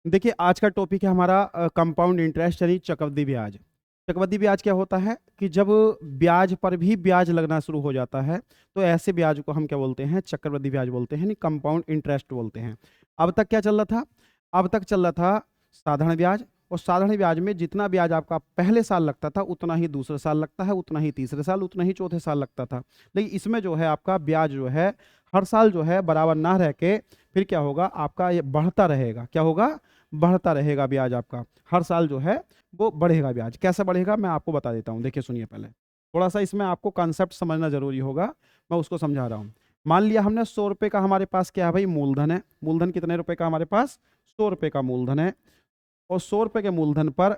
देखिए आज का टॉपिक है हमारा कंपाउंड इंटरेस्ट यानी चक्रवृद्धि ब्याज। चक्रवृद्धि ब्याज क्या होता है कि जब ब्याज पर भी ब्याज लगना शुरू हो जाता है तो ऐसे ब्याज को हम क्या बोलते हैं, चक्रवृद्धि ब्याज बोलते हैं, यानी कंपाउंड इंटरेस्ट बोलते हैं। अब तक क्या चल रहा था? अब तक चल रहा था साधारण ब्याज, और साधारण ब्याज में जितना ब्याज आपका पहले साल लगता था उतना ही दूसरे साल लगता है, उतना ही तीसरे साल, उतना ही चौथे साल लगता था। लेकिन इसमें जो है आपका ब्याज जो है हर साल जो है बराबर ना रह के फिर क्या होगा, आपका ये बढ़ता रहेगा। क्या होगा? बढ़ता रहेगा ब्याज आपका, हर साल जो है वो बढ़ेगा ब्याज। कैसे बढ़ेगा मैं आपको बता देता हूँ, देखिए सुनिए। पहले थोड़ा सा इसमें आपको कॉन्सेप्ट समझना जरूरी होगा, मैं उसको समझा रहा हूँ। मान लिया हमने 100 रुपए का हमारे पास क्या है भाई, मूलधन है। मूलधन कितने रुपए का हमारे पास? 100 रुपए का मूलधन है। और 100 रुपए के मूलधन पर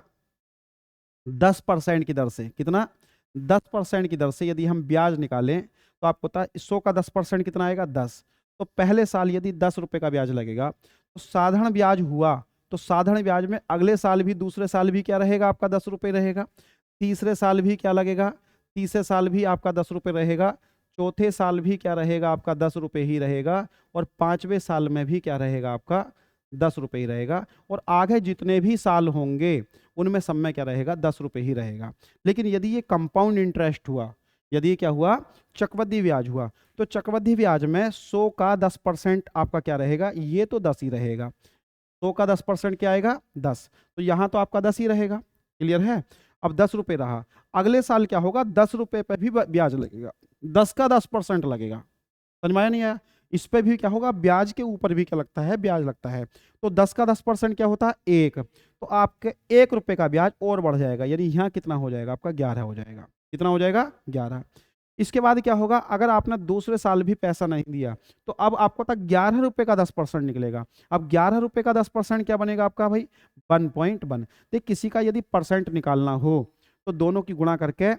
10% की दर से, कितना? 10% की दर से यदि हम ब्याज निकालें तो आपको पता है 100 का 10% कितना आएगा? 10। तो पहले साल यदि 10 रुपए का ब्याज लगेगा तो साधारण ब्याज हुआ, तो साधारण ब्याज में अगले साल भी, दूसरे साल भी क्या रहेगा आपका? 10 रुपए रहेगा। तीसरे साल भी क्या लगेगा? तीसरे साल भी आपका 10 रुपए रहेगा। चौथे साल भी क्या रहेगा आपका? 10 रुपए ही रहेगा। और पांचवें साल में भी क्या रहेगा आपका? 10 रुपए ही रहेगा। और आगे जितने भी साल होंगे उनमें सब में क्या रहेगा? 10 रुपए ही रहेगा। लेकिन यदि ये कंपाउंड इंटरेस्ट हुआ, यदि ये क्या हुआ? चक्रवृद्धि ब्याज हुआ, तो चक्रवृद्धि ब्याज में 100 का 10% आपका क्या रहेगा? ये तो 10 ही रहेगा। 100 का 10% क्या आएगा? 10। तो यहां तो आपका 10 ही रहेगा। क्लियर है? अब 10 रुपए रहा, अगले साल क्या होगा? 10 रुपए पर भी ब्याज लगेगा, 10 का 10% लगेगा। समझ में आया नहीं आया? इस पे भी क्या होगा? ब्याज के ऊपर भी क्या लगता है? ब्याज लगता है। तो 10 का 10% क्या होता है? 1। तो आपके 1 रुपए का ब्याज और बढ़ जाएगा, यानी यहाँ कितना हो जाएगा आपका? 11 हो जाएगा। कितना हो जाएगा? 11। इसके बाद क्या होगा? अगर आपने दूसरे साल भी पैसा नहीं दिया तो अब आपको तक 11 रुपए का 10% निकलेगा। अब 11 रुपए का 10% क्या बनेगा आपका भाई? 1.1। तो किसी का यदि परसेंट निकालना हो तो दोनों की गुणा करके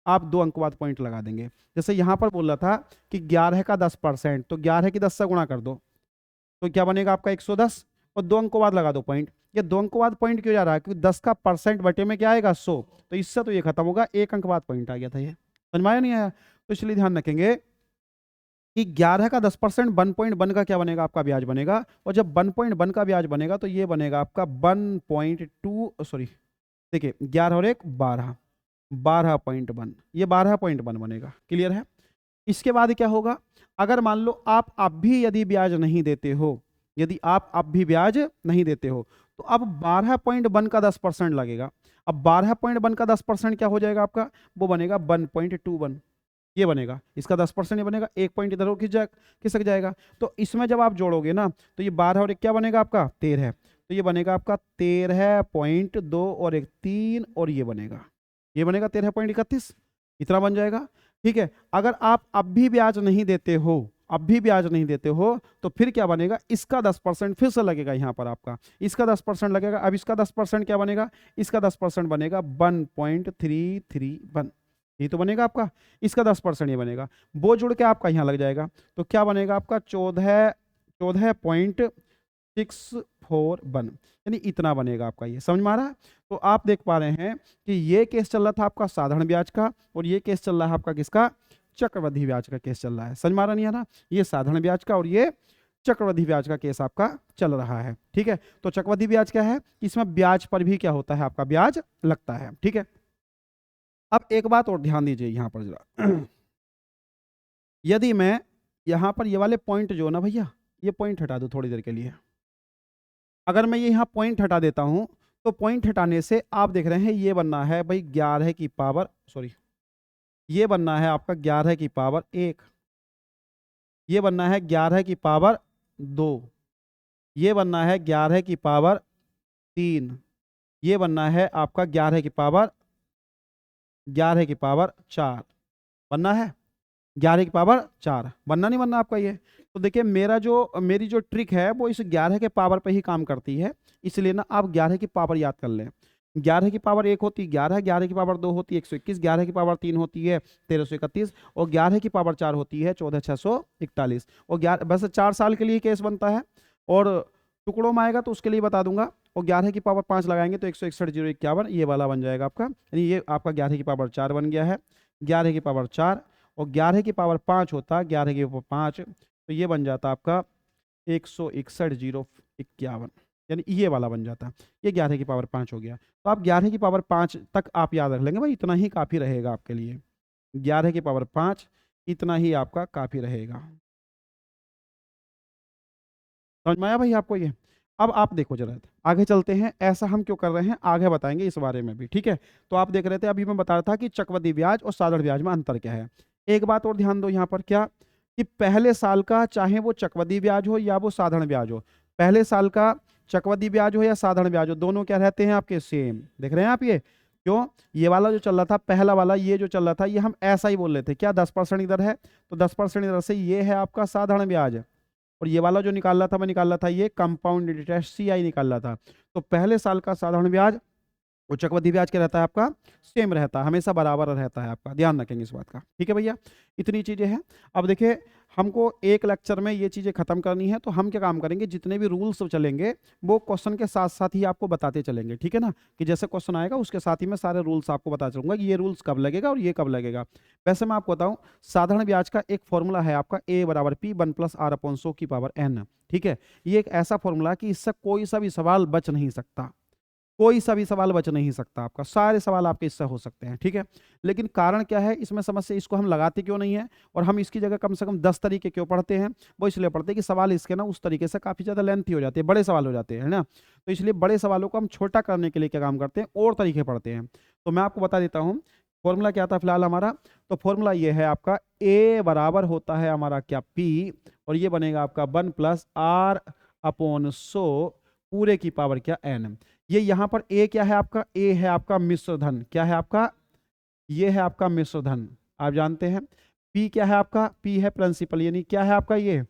आप 2 अंक बाद पॉइंट लगा देंगे। जैसे यहां पर बोला था कि 11 का 10%, तो 11 की 10 से गुणा कर दो तो क्या बनेगा आपका? 110। और 2 अंकों बाद लगा दो पॉइंट। ये 2 अंकों बाद पॉइंट क्यों जा रहा है? क्योंकि 10 का परसेंट बटे में क्या आएगा? 100। तो इससे तो ये खत्म होगा, 1 अंक बाद पॉइंट आ गया था। ये समझ में आया नहीं आया? तो इसलिए ध्यान रखेंगे कि 11 का 10% 1.1 का क्या बनेगा आपका? ब्याज बनेगा। और जब 1.1 का ब्याज बनेगा तो ये बनेगा आपका 1.2, सॉरी देखिए 11 और 1 12, 12.1, ये 12.1 बनेगा। क्लियर है? इसके बाद क्या होगा? अगर मान लो आप अब भी यदि ब्याज नहीं देते हो, यदि आप अब भी ब्याज नहीं देते हो तो अब 12.1 का 10% लगेगा। अब 12.1 का 10% क्या हो जाएगा आपका? वो बनेगा 1.21। ये बनेगा, इसका 10% ये बनेगा, 1 पॉइंट इधर खिसक जाएगा। तो इसमें जब आप जोड़ोगे ना तो ये 12 और 1 क्या बनेगा आपका? 13। तो ये बनेगा आपका 13.2 और 1 3, और ये बनेगा 13.31। इतना बन जाएगा। ठीक है? अगर आप अब भी ब्याज नहीं देते हो, अब भी ब्याज नहीं देते हो तो फिर क्या बनेगा? इसका 10% फिर से लगेगा यहां पर आपका, इसका 10% लगेगा। अब इसका 10% क्या बनेगा? इसका 10% बनेगा 1.331। ये तो बनेगा आपका। इसका 10% ये बनेगा, वो जुड़ के आपका यहाँ लग जाएगा। तो क्या बनेगा आपका? 14.641, यानी इतना बनेगा आपका। ये समझ में आ रहा है? तो आप देख पा रहे हैं कि ये केस चल रहा था आपका साधारण ब्याज का, और ये केस चल रहा है आपका किसका? चक्रवृद्धि ब्याज का केस चल रहा है। समझ में आ रहा नहीं आ रहा? ये साधारण ब्याज का और ये चक्रवृद्धि ब्याज का केस आपका चल रहा है। ठीक है? तो चक्रवृद्धि ब्याज क्या है? इसमें ब्याज पर भी क्या होता है आपका? ब्याज लगता है। ठीक है? अब एक बात और ध्यान दीजिए यहां पर जरा। यदि मैं यहां पर ये वाले पॉइंट जो ना भैया, ये पॉइंट हटा दूं थोड़ी देर के लिए। अगर मैं ये यहाँ पॉइंट हटा देता हूं तो पॉइंट हटाने से आप देख रहे हैं ये बनना है भाई 11 की पावर, सॉरी ये बनना है आपका 11 की पावर 1, ये बनना है 11 की पावर 2, ये बनना है 11 की पावर 3, ये बनना है आपका 11 की पावर 4 बनना है। 11 की पावर 4 बनना नहीं बनना आपका ये? तो देखिए मेरी जो ट्रिक है वो इस 11 के पावर पे ही काम करती है। इसलिए ना आप 11 की पावर याद कर लें। 11 की पावर 1 होती है 11, 11 की पावर 2 होती है 121, 11 की पावर 3 होती है 1331, और 11 की पावर 4 होती है 14641। और 11 बस 4 साल के लिए केस बनता है, और टुकड़ों में आएगा तो उसके लिए बता दूंगा। और 11 की पावर 5 लगाएंगे तो 161,051, ये वाला बन जाएगा आपका। यानी ये आपका 11 की पावर 4 बन गया है। 11 की पावर 4 और 11 की पावर 5 होता, 11 की पावर 5, तो ये बन जाता आपका 161,051। यानी ये वाला बन जाता, ये 11 की पावर 5 हो गया। तो आप 11 की पावर 5 तक आप याद रख लेंगे भाई, इतना ही काफ़ी रहेगा आपके लिए। 11 की पावर 5 इतना ही आपका काफ़ी रहेगा। समझ में आया भाई आपको ये? अब आप देखो जरा, आगे चलते हैं, ऐसा हम क्यों कर रहे हैं आगे बताएंगे इस बारे में भी, ठीक है। तो आप देख रहे थे, अभी मैं बता रहा था कि चक्रवृद्धि ब्याज और साधारण ब्याज में अंतर क्या है। एक बात और ध्यान दो यहाँ पर, क्या कि पहले साल का चाहे वो चक्रवृद्धि ब्याज हो या वो साधारण ब्याज हो, पहले साल का चक्रवृद्धि ब्याज हो या साधारण ब्याज हो, दोनों क्या रहते हैं आपके सेम। देख रहे हैं आप ये, क्यों? ये वाला जो चल रहा था पहला वाला, ये जो चल रहा था, ये हम ऐसा ही बोल रहे थे, क्या 10% इधर है तो 10% इधर से, ये है आपका साधारण ब्याज। और ये वाला जो निकाल रहा था मैं, निकाल रहा था ये कंपाउंड इंटरेस्ट CI निकाल रहा था। तो पहले साल का साधारण ब्याज और चक्रवृद्धि ब्याज क्या रहता है आपका, सेम रहता है, हमेशा बराबर रहता है आपका, ध्यान रखेंगे इस बात का, ठीक है भैया। इतनी चीजें हैं। अब देखिए, हमको एक लेक्चर में ये चीजें खत्म करनी है, तो हम क्या काम करेंगे, जितने भी रूल्स चलेंगे वो क्वेश्चन के साथ साथ ही आपको बताते चलेंगे, ठीक है ना, कि जैसे क्वेश्चन आएगा उसके साथ ही मैं सारे रूल्स आपको बता चलूंगा कि ये रूल्स कब लगेगा और ये कब लगेगा। वैसे मैं आपको बताऊं, साधारण ब्याज का एक फॉर्मूला है आपका, A बराबर P 1 + R/100 की पावर n, ठीक है। ये एक ऐसा फॉर्मूला कि इससे कोई सा भी सवाल बच नहीं सकता, कोई सा भी सवाल बच नहीं सकता आपका, सारे सवाल आपके इससे हो सकते हैं, ठीक है। लेकिन कारण क्या है इसमें समस्या, इसको हम लगाते क्यों नहीं है और हम इसकी जगह कम से कम 10 तरीके क्यों पढ़ते हैं, वो इसलिए पढ़ते हैं कि सवाल इसके ना उस तरीके से काफ़ी ज़्यादा लेंथी हो जाते हैं, बड़े सवाल हो जाते हैं, है ना। तो इसलिए बड़े सवालों को हम छोटा करने के लिए क्या काम करते हैं, और तरीके पढ़ते हैं। तो मैं आपको बता देता हूँ फॉर्मूला क्या था फिलहाल हमारा। तो फॉर्मूला ये है आपका, A बराबर होता है हमारा क्या, P, और ये बनेगा आपका 1 + R/100 पूरे की पावर क्या, n। ये यहाँ पर A क्या है आपका, A है आपका मिश्रधन, क्या है आपका, ये है आपका मिश्रधन, आप जानते हैं। P क्या है आपका, P है प्रिंसिपल, यानी क्या है आपका, ये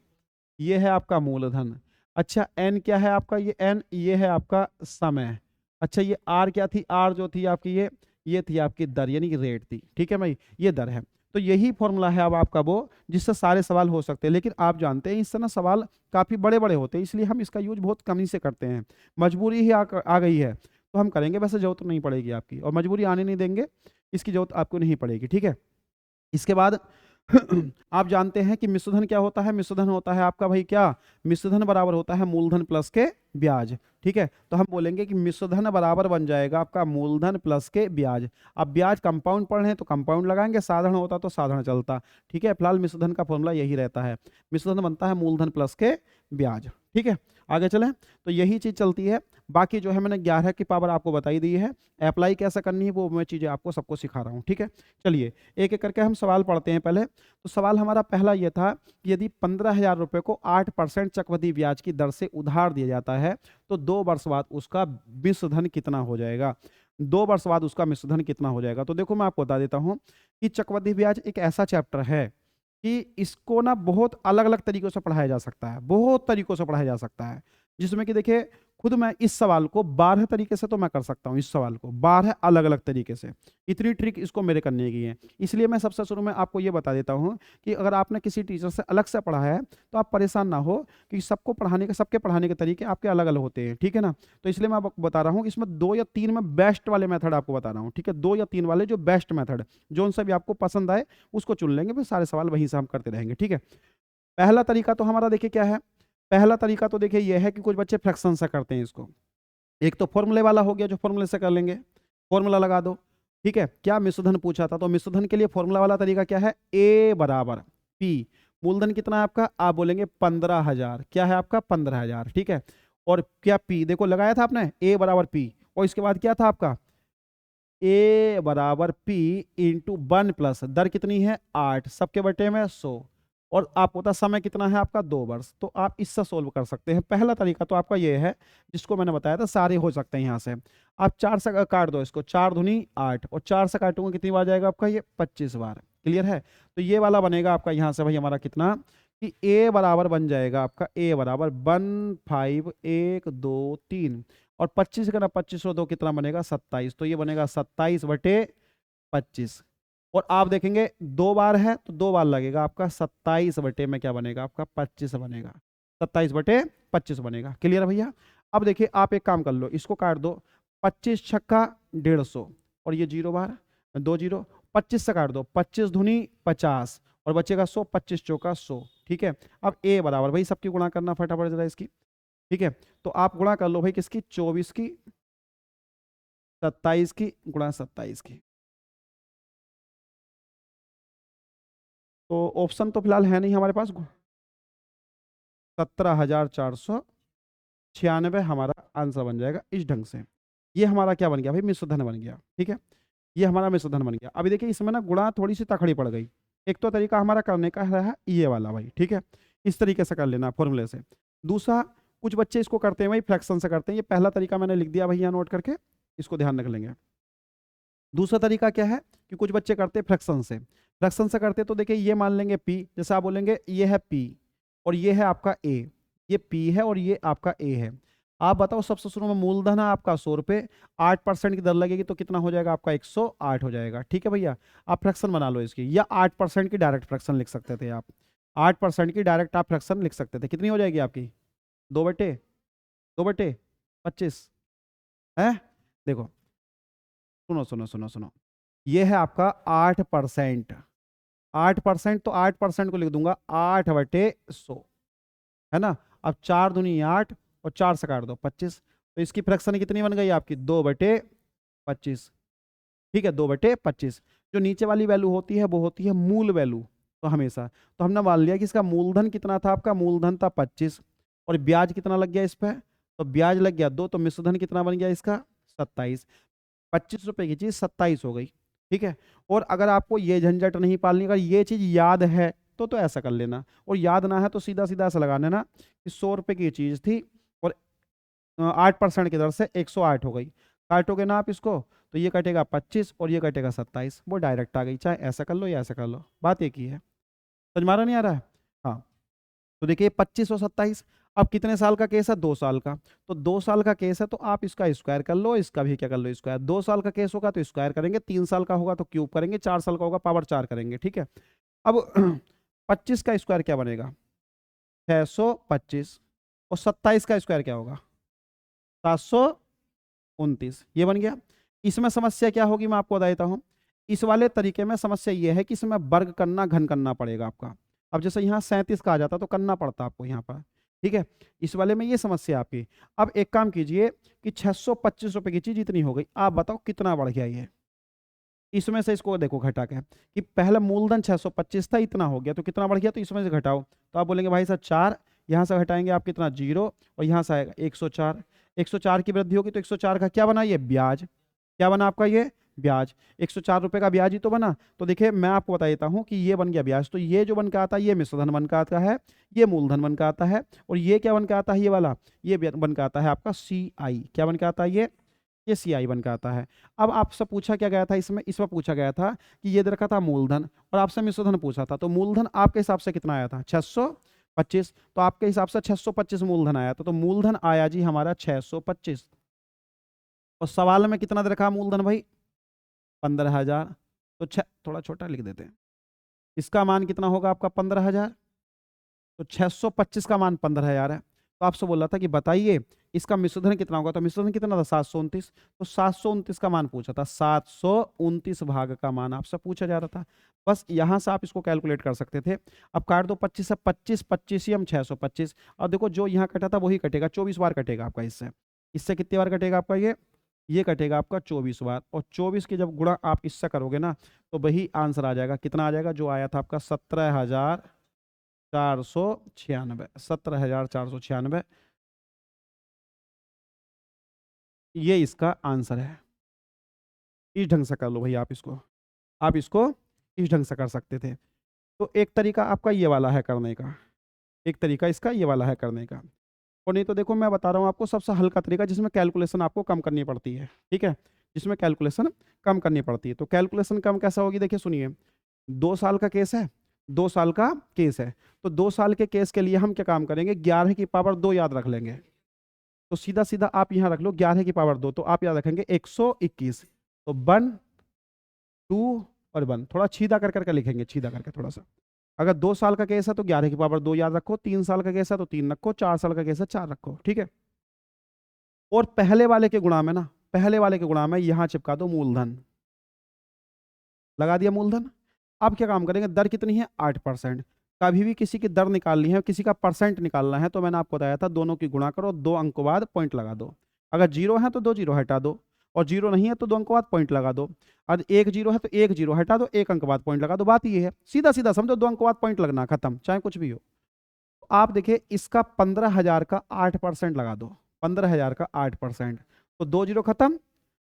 है आपका मूलधन। अच्छा, N क्या है आपका, ये N, ये है आपका समय। अच्छा, ये R क्या थी, R जो थी आपकी ये थी आपकी दर, यानी कि रेट थी, ठीक है भाई, ये दर है। तो यही फॉर्मूला है अब आपका वो, जिससे सारे सवाल हो सकते हैं। लेकिन आप जानते हैं इससे ना सवाल काफ़ी बड़े बड़े होते हैं, इसलिए हम इसका यूज बहुत कम ही से करते हैं, मजबूरी ही आ गई है तो हम करेंगे, वैसे जरूरत नहीं पड़ेगी आपकी, और मजबूरी आने नहीं देंगे, इसकी जरूरत आपको नहीं पड़ेगी, ठीक है। इसके बाद आप जानते हैं कि मिश्रधन क्या होता है, मिश्रधन होता है आपका भाई क्या, मिश्रधन बराबर होता है मूलधन प्लस के ब्याज, ठीक है। तो हम बोलेंगे कि मिश्रधन बराबर बन जाएगा आपका मूलधन प्लस के ब्याज। अब ब्याज कंपाउंड पढ़ रहे हैं तो कंपाउंड लगाएंगे, साधारण होता तो साधारण चलता, ठीक है। फिलहाल मिश्रधन का फॉर्मूला यही रहता है, मिश्रधन बनता है मूलधन प्लस के ब्याज, ठीक है। आगे चलें, तो यही चीज चलती है। बाकी जो है मैंने 11 की पावर आपको बताई दी है, अप्लाई कैसे करनी है वो मैं चीजें आपको सबको सिखा रहा हूँ, ठीक है। चलिए एक एक करके हम सवाल पढ़ते हैं पहले। तो सवाल हमारा पहला ये था कि यदि 15,000 रुपए को 8% चक्रवृद्धि ब्याज की दर से उधार दिया जाता है तो 2 वर्ष बाद उसका मिश्रधन कितना हो जाएगा, 2 वर्ष बाद उसका मिश्रधन कितना हो जाएगा। तो देखो मैं आपको बता देता हूँ कि चक्रवृद्धि ब्याज एक ऐसा चैप्टर है कि इसको ना बहुत अलग अलग तरीकों से पढ़ाया जा सकता है, बहुत तरीकों से पढ़ाया जा सकता है, जिसमें कि देखिए खुद मैं इस सवाल को 12 तरीके से तो मैं कर सकता हूँ, इस सवाल को 12 अलग अलग तरीके से, इतनी ट्रिक इसको मेरे करने की है। इसलिए मैं सबसे शुरू में आपको ये बता देता हूँ कि अगर आपने किसी टीचर से अलग से पढ़ा है तो आप परेशान ना हो, कि सबको पढ़ाने के, सबके पढ़ाने के तरीके आपके अलग अलग होते हैं, ठीक है ना। तो इसलिए मैं आपको बता रहा हूँ, इसमें 2 या 3 में बेस्ट वाले मेथड आपको बता रहा हूँ, ठीक है, 2 या 3 वाले जो बेस्ट मेथड, जो उनसे भी आपको पसंद आए उसको चुन लेंगे, फिर सारे सवाल वहीं से हम करते रहेंगे, ठीक है। पहला तरीका तो हमारा देखिए क्या है, पहला तरीका तो देखिए यह है कि कुछ बच्चे फ्रैक्शन से करते हैं इसको। एक तो फॉर्मूले वाला हो गया, जो फॉर्मूले से कर लेंगे, फॉर्मूला लगा दो, ठीक है। क्या मिश्रधन पूछा था, तो मिश्रधन के लिए फॉर्मूला वाला तरीका क्या है, A बराबर P, मूलधन कितना है आपका, आप बोलेंगे 15,000, क्या है आपका 15,000, ठीक है। और क्या P देखो लगाया था आपने, A बराबर P, और इसके बाद क्या था आपका A बराबर P इंटू 1 प्लस दर कितनी है 8, सबके बटे में 100, और आप होता समय कितना है आपका 2 वर्ष। तो आप इससे सोल्व कर सकते हैं। पहला तरीका तो आपका ये है जिसको मैंने बताया था, सारे हो सकते हैं यहाँ से। आप 4 से काट दो इसको, 4 दूनी 8, और 4 से काटूंगा कितनी बार जाएगा आपका, ये 25 बार, क्लियर है। तो ये वाला बनेगा आपका यहाँ से भाई हमारा कितना, कि A बराबर बन जाएगा आपका, A बराबर 1 5 1 2 3, और 25 का ना 25 और 2 कितना बनेगा 27, तो ये बनेगा 27/25। और आप देखेंगे 2 बार है तो 2 बार लगेगा आपका, 27 बटे में क्या बनेगा आपका 25 बनेगा, 27/25 बनेगा, क्लियर है भैया। अब देखिए आप एक काम कर लो, इसको काट दो, 25 छक्का 150, और ये 0 बार 2 0, 25 से काट दो, 25 दूनी 50, और बचेगा 100, 25 चौका 100, ठीक है। अब A बराबर भाई सबकी गुणा करना फटाफट जरा इसकी, ठीक है, तो आप गुणा कर लो भाई किसकी, 24 की, 27 की गुणा 27 की। तो ऑप्शन तो फिलहाल है नहीं हमारे पास। 17,496 हमारा आंसर बन जाएगा इस ढंग से। ये हमारा क्या बन गया भाई, मिश्र धन बन गया। ठीक है, ये हमारा मिश्र धन बन गया। अभी देखिए इसमें ना गुणा थोड़ी सी तखड़ी पड़ गई। एक तो तरीका हमारा करने का है ये वाला भाई, ठीक है, इस तरीके से कर लेना फॉर्मूले से। दूसरा, कुछ बच्चे इसको करते हैं भाई फ्रैक्शन से करते हैं। ये पहला तरीका मैंने लिख दिया भैया, नोट करके इसको ध्यान रख लेंगे। दूसरा तरीका क्या है कि कुछ बच्चे करते हैं फ्रैक्शन से। फ्रैक्शन से करते तो देखिए ये मान लेंगे पी, जैसे आप बोलेंगे ये है पी और ये है आपका ए, ये पी है और ये आपका ए है। आप बताओ सबसे शुरू में मूलधन है आपका 100 रुपये, 8% की दर लगेगी तो कितना हो जाएगा आपका 108 हो जाएगा। ठीक है भैया, आप फ्रैक्शन बना लो इसकी, या 8% की डायरेक्ट फ्रैक्शन लिख सकते थे आप। 8% की डायरेक्ट आप फ्रैक्शन लिख सकते थे। कितनी हो जाएगी आपकी, 2/25 है। देखो सुनो सुनो सुनो सुनो, ये है आपका 8%। 8% तो 8% को लिख दूंगा 8/100, है ना। अब 4 दूनी 8 और 4 से काट दो 25, तो इसकी फ्रैक्शन कितनी बन गई आपकी, 2/25। ठीक है, 2/25। जो नीचे वाली वैल्यू होती है वो होती है मूल वैल्यू। तो हमेशा तो हमने मान लिया कि इसका मूलधन कितना था, आपका मूलधन था 25 और ब्याज कितना लग गया इस पर, तो ब्याज लग गया 2, तो मिश्रधन कितना बन गया इसका 27। 25 रुपए की चीज 27 हो गई। ठीक है, और अगर आपको ये झंझट नहीं पालनी, अगर ये चीज याद है तो ऐसा कर लेना, और याद ना है तो सीधा सीधा ऐसा लगा लेना कि 100 रुपए की चीज थी और 8% की दर से 108 हो गई। काटोगे ना आप इसको तो ये कटेगा 25 और ये कटेगा 27, वो डायरेक्ट आ गई। चाहे ऐसा कर लो या ऐसा कर लो, बात एक ही है। समझ में आ रहा नहीं आ रहा है। हाँ, तो देखिए 25 और 27, अब कितने साल का केस है, 2 साल का। तो 2 साल का केस है तो आप इसका स्क्वायर कर लो, इसका भी क्या कर लो स्क्वायर। 2 साल का केस होगा तो स्क्वायर करेंगे, 3 साल का होगा तो क्यूब करेंगे, 4 साल का होगा पावर 4 करेंगे। ठीक है, अब 25 का स्क्वायर क्या बनेगा, 625, और 27 का स्क्वायर क्या होगा, 729। ये बन गया। इसमें समस्या क्या होगी मैं आपको बता देता हूँ। इस वाले तरीके में समस्या ये है कि इसमें वर्ग करना, घन करना पड़ेगा आपका। अब जैसे यहाँ 37 का आ जाता तो करना पड़ता आपको यहाँ पर। ठीक है, इस वाले में ये समस्या आपकी। अब एक काम कीजिए कि 625 रुपए की चीज इतनी हो गई, आप बताओ कितना बढ़ गया ये। इसमें से इसको देखो घटा के कि पहला मूलधन 625 था, इतना हो गया तो कितना बढ़ गया, तो इसमें से घटाओ। तो आप बोलेंगे भाई साहब 4, यहाँ से घटाएंगे आप कितना 0, और यहाँ से आएगा 104। 104 की वृद्धि होगी तो 104 का क्या बना, ये ब्याज। क्या बना आपका ये ब्याज, 104 रुपए का ब्याज ही तो बना। तो देखिए मैं आपको बता देता हूँ कि ये बन गया ब्याज। तो ये जो बन के आता है ये मिश्रधन बन के आता है, ये मूलधन बन के आता है, और ये क्या बन के आता है, ये वाला ये बन के आता है आपका CI। क्या बन के आता है ये CI बन के आता है। अब आपसे पूछा क्या गया था, इसमें पूछा गया था कि ये दे रखा था मूलधन और आपसे मिश्रधन पूछा था। तो मूलधन आपके हिसाब से कितना आया था, 625। तो आपके हिसाब से 625 मूलधन आया था, तो मूलधन आया जी हमारा 625। और सवाल में कितना दे रखा मूलधन भाई, 15,000। तो थोड़ा छोटा लिख देते हैं, इसका मान कितना होगा आपका 15,000। तो 625 का मान 15,000 है। तो आपसे बोल रहा था कि बताइए इसका मिश्रधन कितना होगा, तो मिश्रधन कितना था 729। तो 729 का मान पूछा था, 729 भाग का मान आपसे पूछा जा रहा था। बस यहां से आप इसको कैलकुलेट कर सकते थे। अब काट दो 25 से, 25 25 ही हम 625, और देखो जो यहाँ कटा था वही कटेगा, 24 बार कटेगा आपका इससे। इससे कितनी बार कटेगा आपका ये कटेगा आपका 24 बार, और 24 की जब गुणा आप इससे करोगे ना तो वही आंसर आ जाएगा। कितना आ जाएगा, जो आया था आपका 17,496, 17,496, ये इसका आंसर है। इस ढंग से कर लो भाई आप इसको, आप इसको इस ढंग से कर सकते थे। तो एक तरीका आपका ये वाला है करने का, एक तरीका इसका ये वाला है करने का। और नहीं तो देखो मैं बता रहा हूँ आपको सबसे हल्का तरीका जिसमें कैलकुलेशन आपको कम करनी पड़ती है। ठीक है, जिसमें कैलकुलेशन कम करनी पड़ती है। तो कैलकुलेशन कम कैसा होगी, देखिए सुनिए, 2 साल का केस है, 2 साल का केस है। तो 2 साल के केस के लिए हम क्या काम करेंगे, 11 की पावर 2 याद रख लेंगे। तो सीधा सीधा आप यहाँ रख लो 11 की पावर 2, तो आप याद रखेंगे 121। तो 1 2 और 1, थोड़ा छीदा कर करके लिखेंगे, छीदा करके थोड़ा सा। अगर 2 साल का केस है तो 11 की पावर 2 याद रखो, 3 साल का केस है तो 3 रखो, 4 साल का केस है 4 रखो। ठीक है, और पहले वाले के गुणा में ना, पहले वाले के गुणा में यहां चिपका दो मूलधन, लगा दिया मूलधन। अब क्या काम करेंगे, दर कितनी है 8%। कभी भी किसी की दर निकालनी है, किसी का परसेंट निकालना है, तो मैंने आपको बताया था दोनों की गुणा करो, 2 अंक के बाद पॉइंट लगा दो। अगर जीरो है तो 2 जीरो हटा दो, और जीरो नहीं है तो 2 अंक के बाद पॉइंट लगा दो। और 1 जीरो है तो 1 जीरो हटा दो, 1 अंक के बाद पॉइंट लगा दो। बात ये है, सीधा सीधा समझो, 2 अंक के बाद पॉइंट लगना, खत्म, चाहे कुछ भी हो। आप देखिए इसका 15,000 का 8% लगा दो, 15,000 का 8%, तो 2 जीरो खत्म,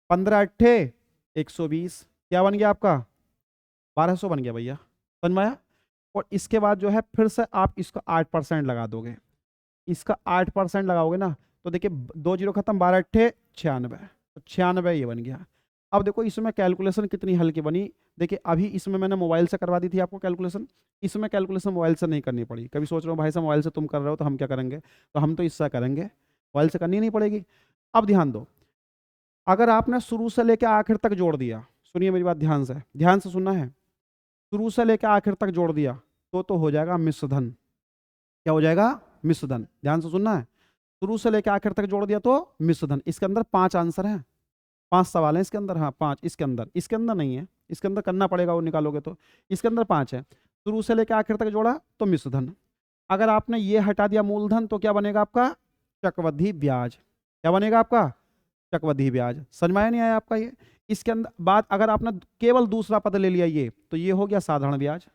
15 अट्ठे 120, क्या बन गया आपका 1200 बन गया भैया, समझ में आया। और इसके बाद जो है फिर से आप इसका 8% लगा दोगे, इसका 8% लगाओगे ना, तो देखिए 2 जीरो खत्म, 12 अट्ठे 96, तो 96 ये बन गया। अब देखो इसमें कैलकुलेशन कितनी हल्की बनी। देखिए अभी इसमें मैंने मोबाइल से करवा दी थी आपको कैलकुलेशन, इसमें कैलकुलेशन मोबाइल से नहीं करनी पड़ी। कभी सोच रहे हो भाई साहब मोबाइल से तुम कर रहे हो तो हम क्या करेंगे, तो हम तो इससे करेंगे, मोबाइल से करनी नहीं पड़ेगी। अब ध्यान दो, अगर आपने शुरू से लेकर आखिर तक जोड़ दिया, सुनिए मेरी बात ध्यान से सुनना है, शुरू से लेकर आखिर तक जोड़ दिया तो हो जाएगा मिश्र धन। क्या हो जाएगा, मिश्र धन। ध्यान से सुनना है, शुरू से लेकर आखिर तक जोड़ दिया तो मिश्र धन। इसके अंदर 5 आंसर हैं, 5 सवाल हैं इसके अंदर, हाँ 5 इसके अंदर नहीं है, इसके अंदर करना पड़ेगा, वो निकालोगे तो। इसके अंदर 5 है, शुरू से लेकर आखिर तक जोड़ा तो मिश्र धन। अगर आपने ये हटा दिया मूलधन तो क्या बनेगा आपका, चक्रवृद्धि ब्याज। क्या बनेगा आपका, चक्रवृद्धि ब्याज। समझ में आया नहीं आया आपका ये। इसके अंदर बात, अगर आपने केवल दूसरा पद ले लिया ये, तो ये हो गया साधारण ब्याज,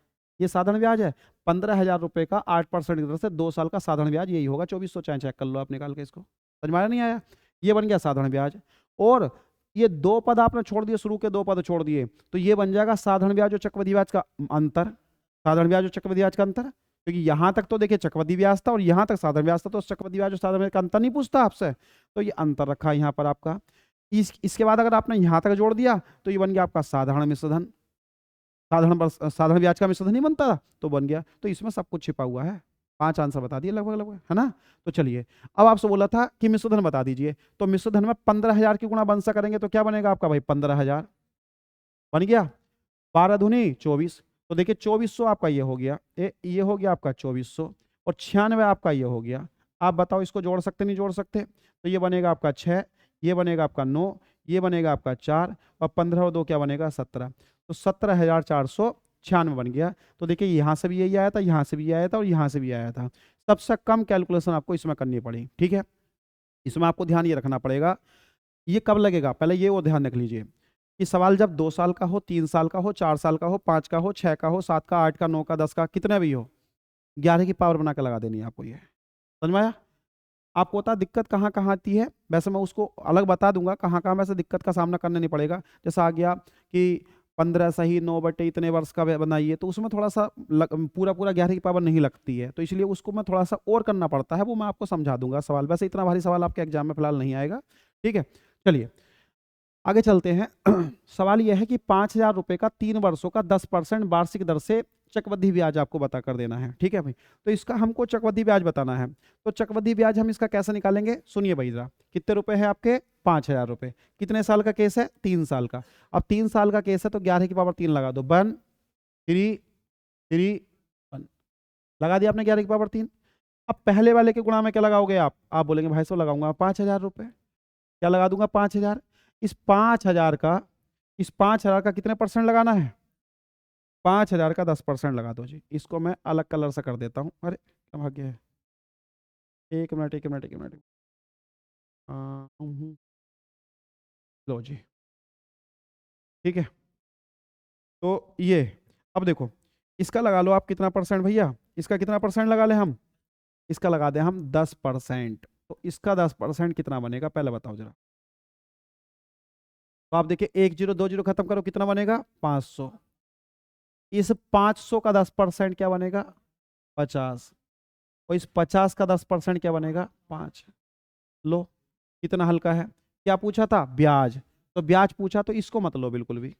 ये साधारण ब्याज है। 15,000 रुपए का 8% की दर से 2 साल का साधारण ब्याज यही होगा 2400, चाहे चेक कर लो आप निकाल के इसको। समझ में आया नहीं आया, ये बन गया साधारण ब्याज। और ये 2 पद आपने छोड़ दिए, शुरू के 2 पद छोड़ दिए, तो ये बन जाएगा साधारण ब्याज और चक्रवृद्धि ब्याज का अंतर, साधारण ब्याज और चक्रवृद्धि ब्याज का अंतर। क्योंकि यहां तक तो देखिए चक्रवृद्धि ब्याज था और यहां तक साधारण ब्याज था, तो चक्रवृद्धि ब्याज और साधारण ब्याज का अंतर नहीं पूछता आपसे, तो ये अंतर रखा यहाँ पर आपका। इसके बाद अगर आपने यहां तक जोड़ दिया तो ये बन गया आपका साधारण मिश्रधन, साधारण ब्याज का मिश्रधन नहीं बनता, तो बन गया। तो इसमें सब कुछ छिपा हुआ है, 5 आंसर बता दिए लगभग लगभग, है ना। तो चलिए, अब आपसे बोला था कि मिश्रधन बता दीजिए, तो मिश्रधन में 15,000 की गुणा बंसा करेंगे तो क्या बनेगा आपका भाई, 15,000 बन गया, 12 दूनी 24, तो देखिए 2400 आपका ये हो गया, ये हो गया आपका 2400, और 96 आपका ये हो गया। आप बताओ इसको जोड़ सकते नहीं जोड़ सकते, तो ये बनेगा आपका 6, ये बनेगा आपका 9, ये बनेगा आपका 4, और 15 और 2 क्या बनेगा 17, तो 17,496 बन गया। तो देखिए यहाँ से भी यही आया था, यहाँ से भी आया था, और यहाँ से भी आया था। सबसे कम कैलकुलेशन आपको इसमें करनी पड़ी, ठीक है। इसमें आपको ध्यान ये रखना पड़ेगा, ये कब लगेगा, पहले ये वो ध्यान रख लीजिए कि सवाल जब 2 साल का हो, 3 साल का हो, 4 साल का हो, 5 का हो, 6 का हो, 7 का, 8 का, 9 का, 10 का, कितने भी हो, 11 की पावर बना के लगा देनी है आपको, ये समझ में आया। आपको पता दिक्कत कहाँ कहाँ आती है, वैसे मैं उसको अलग बता दूंगा कहाँ कहाँ वैसे दिक्कत का सामना करना नहीं पड़ेगा। जैसा आ गया कि 15 सही 9 बटे इतने वर्ष का बनाइए, तो उसमें थोड़ा सा पूरा पूरा 11 की पावर नहीं लगती है, तो इसलिए उसको मैं थोड़ा सा और करना पड़ता है, वो मैं आपको समझा दूंगा सवाल। वैसे इतना भारी सवाल आपके एग्जाम में फिलहाल नहीं आएगा, ठीक है। चलिए आगे चलते हैं। सवाल यह है कि 5,000 रुपए का 3 वर्षों का 10% वार्षिक दर से चक्रवृद्धि ब्याज आपको बता कर देना है, ठीक है भाई। तो इसका हमको चक्रवृद्धि ब्याज बताना है, तो चक्रवृद्धि ब्याज हम इसका कैसे निकालेंगे, सुनिए भाई जरा। कितने रुपए है आपके, 5,000 रुपए। कितने साल का केस है, 3 साल का। अब 3 साल का केस है तो 11 की पावर 3 लगा दो, 1 3 3 1, लगा दिया आपने 11 की पावर 3। अब पहले वाले के गुणा में क्या लगाओगे आप बोलेंगे भाई साहब लगाऊंगा 5,000 रुपए, क्या लगा दूंगा 5,000। इस 5,000 का, इस 5,000 का कितने परसेंट लगाना है, 5,000 का 10% लगा दो जी। इसको मैं अलग कलर से कर देता हूँ, अरे क्या भाग्य है, एक मिनट एक मिनट एक मिनट, लो जी, ठीक है। तो ये अब देखो, इसका लगा लो आप कितना परसेंट भैया, इसका कितना परसेंट लगा ले हम, इसका लगा दें हम 10%, तो इसका 10% कितना बनेगा पहले बताओ जरा। तो आप देखिए 1 जीरो 2 जीरो खत्म करो, कितना बनेगा 500। इस 500 का 10% क्या बनेगा 50, और इस 50 का 10% क्या बनेगा 5। लो कितना हल्का है। क्या पूछा था, ब्याज, तो ब्याज पूछा तो इसको मत लो बिल्कुल भी।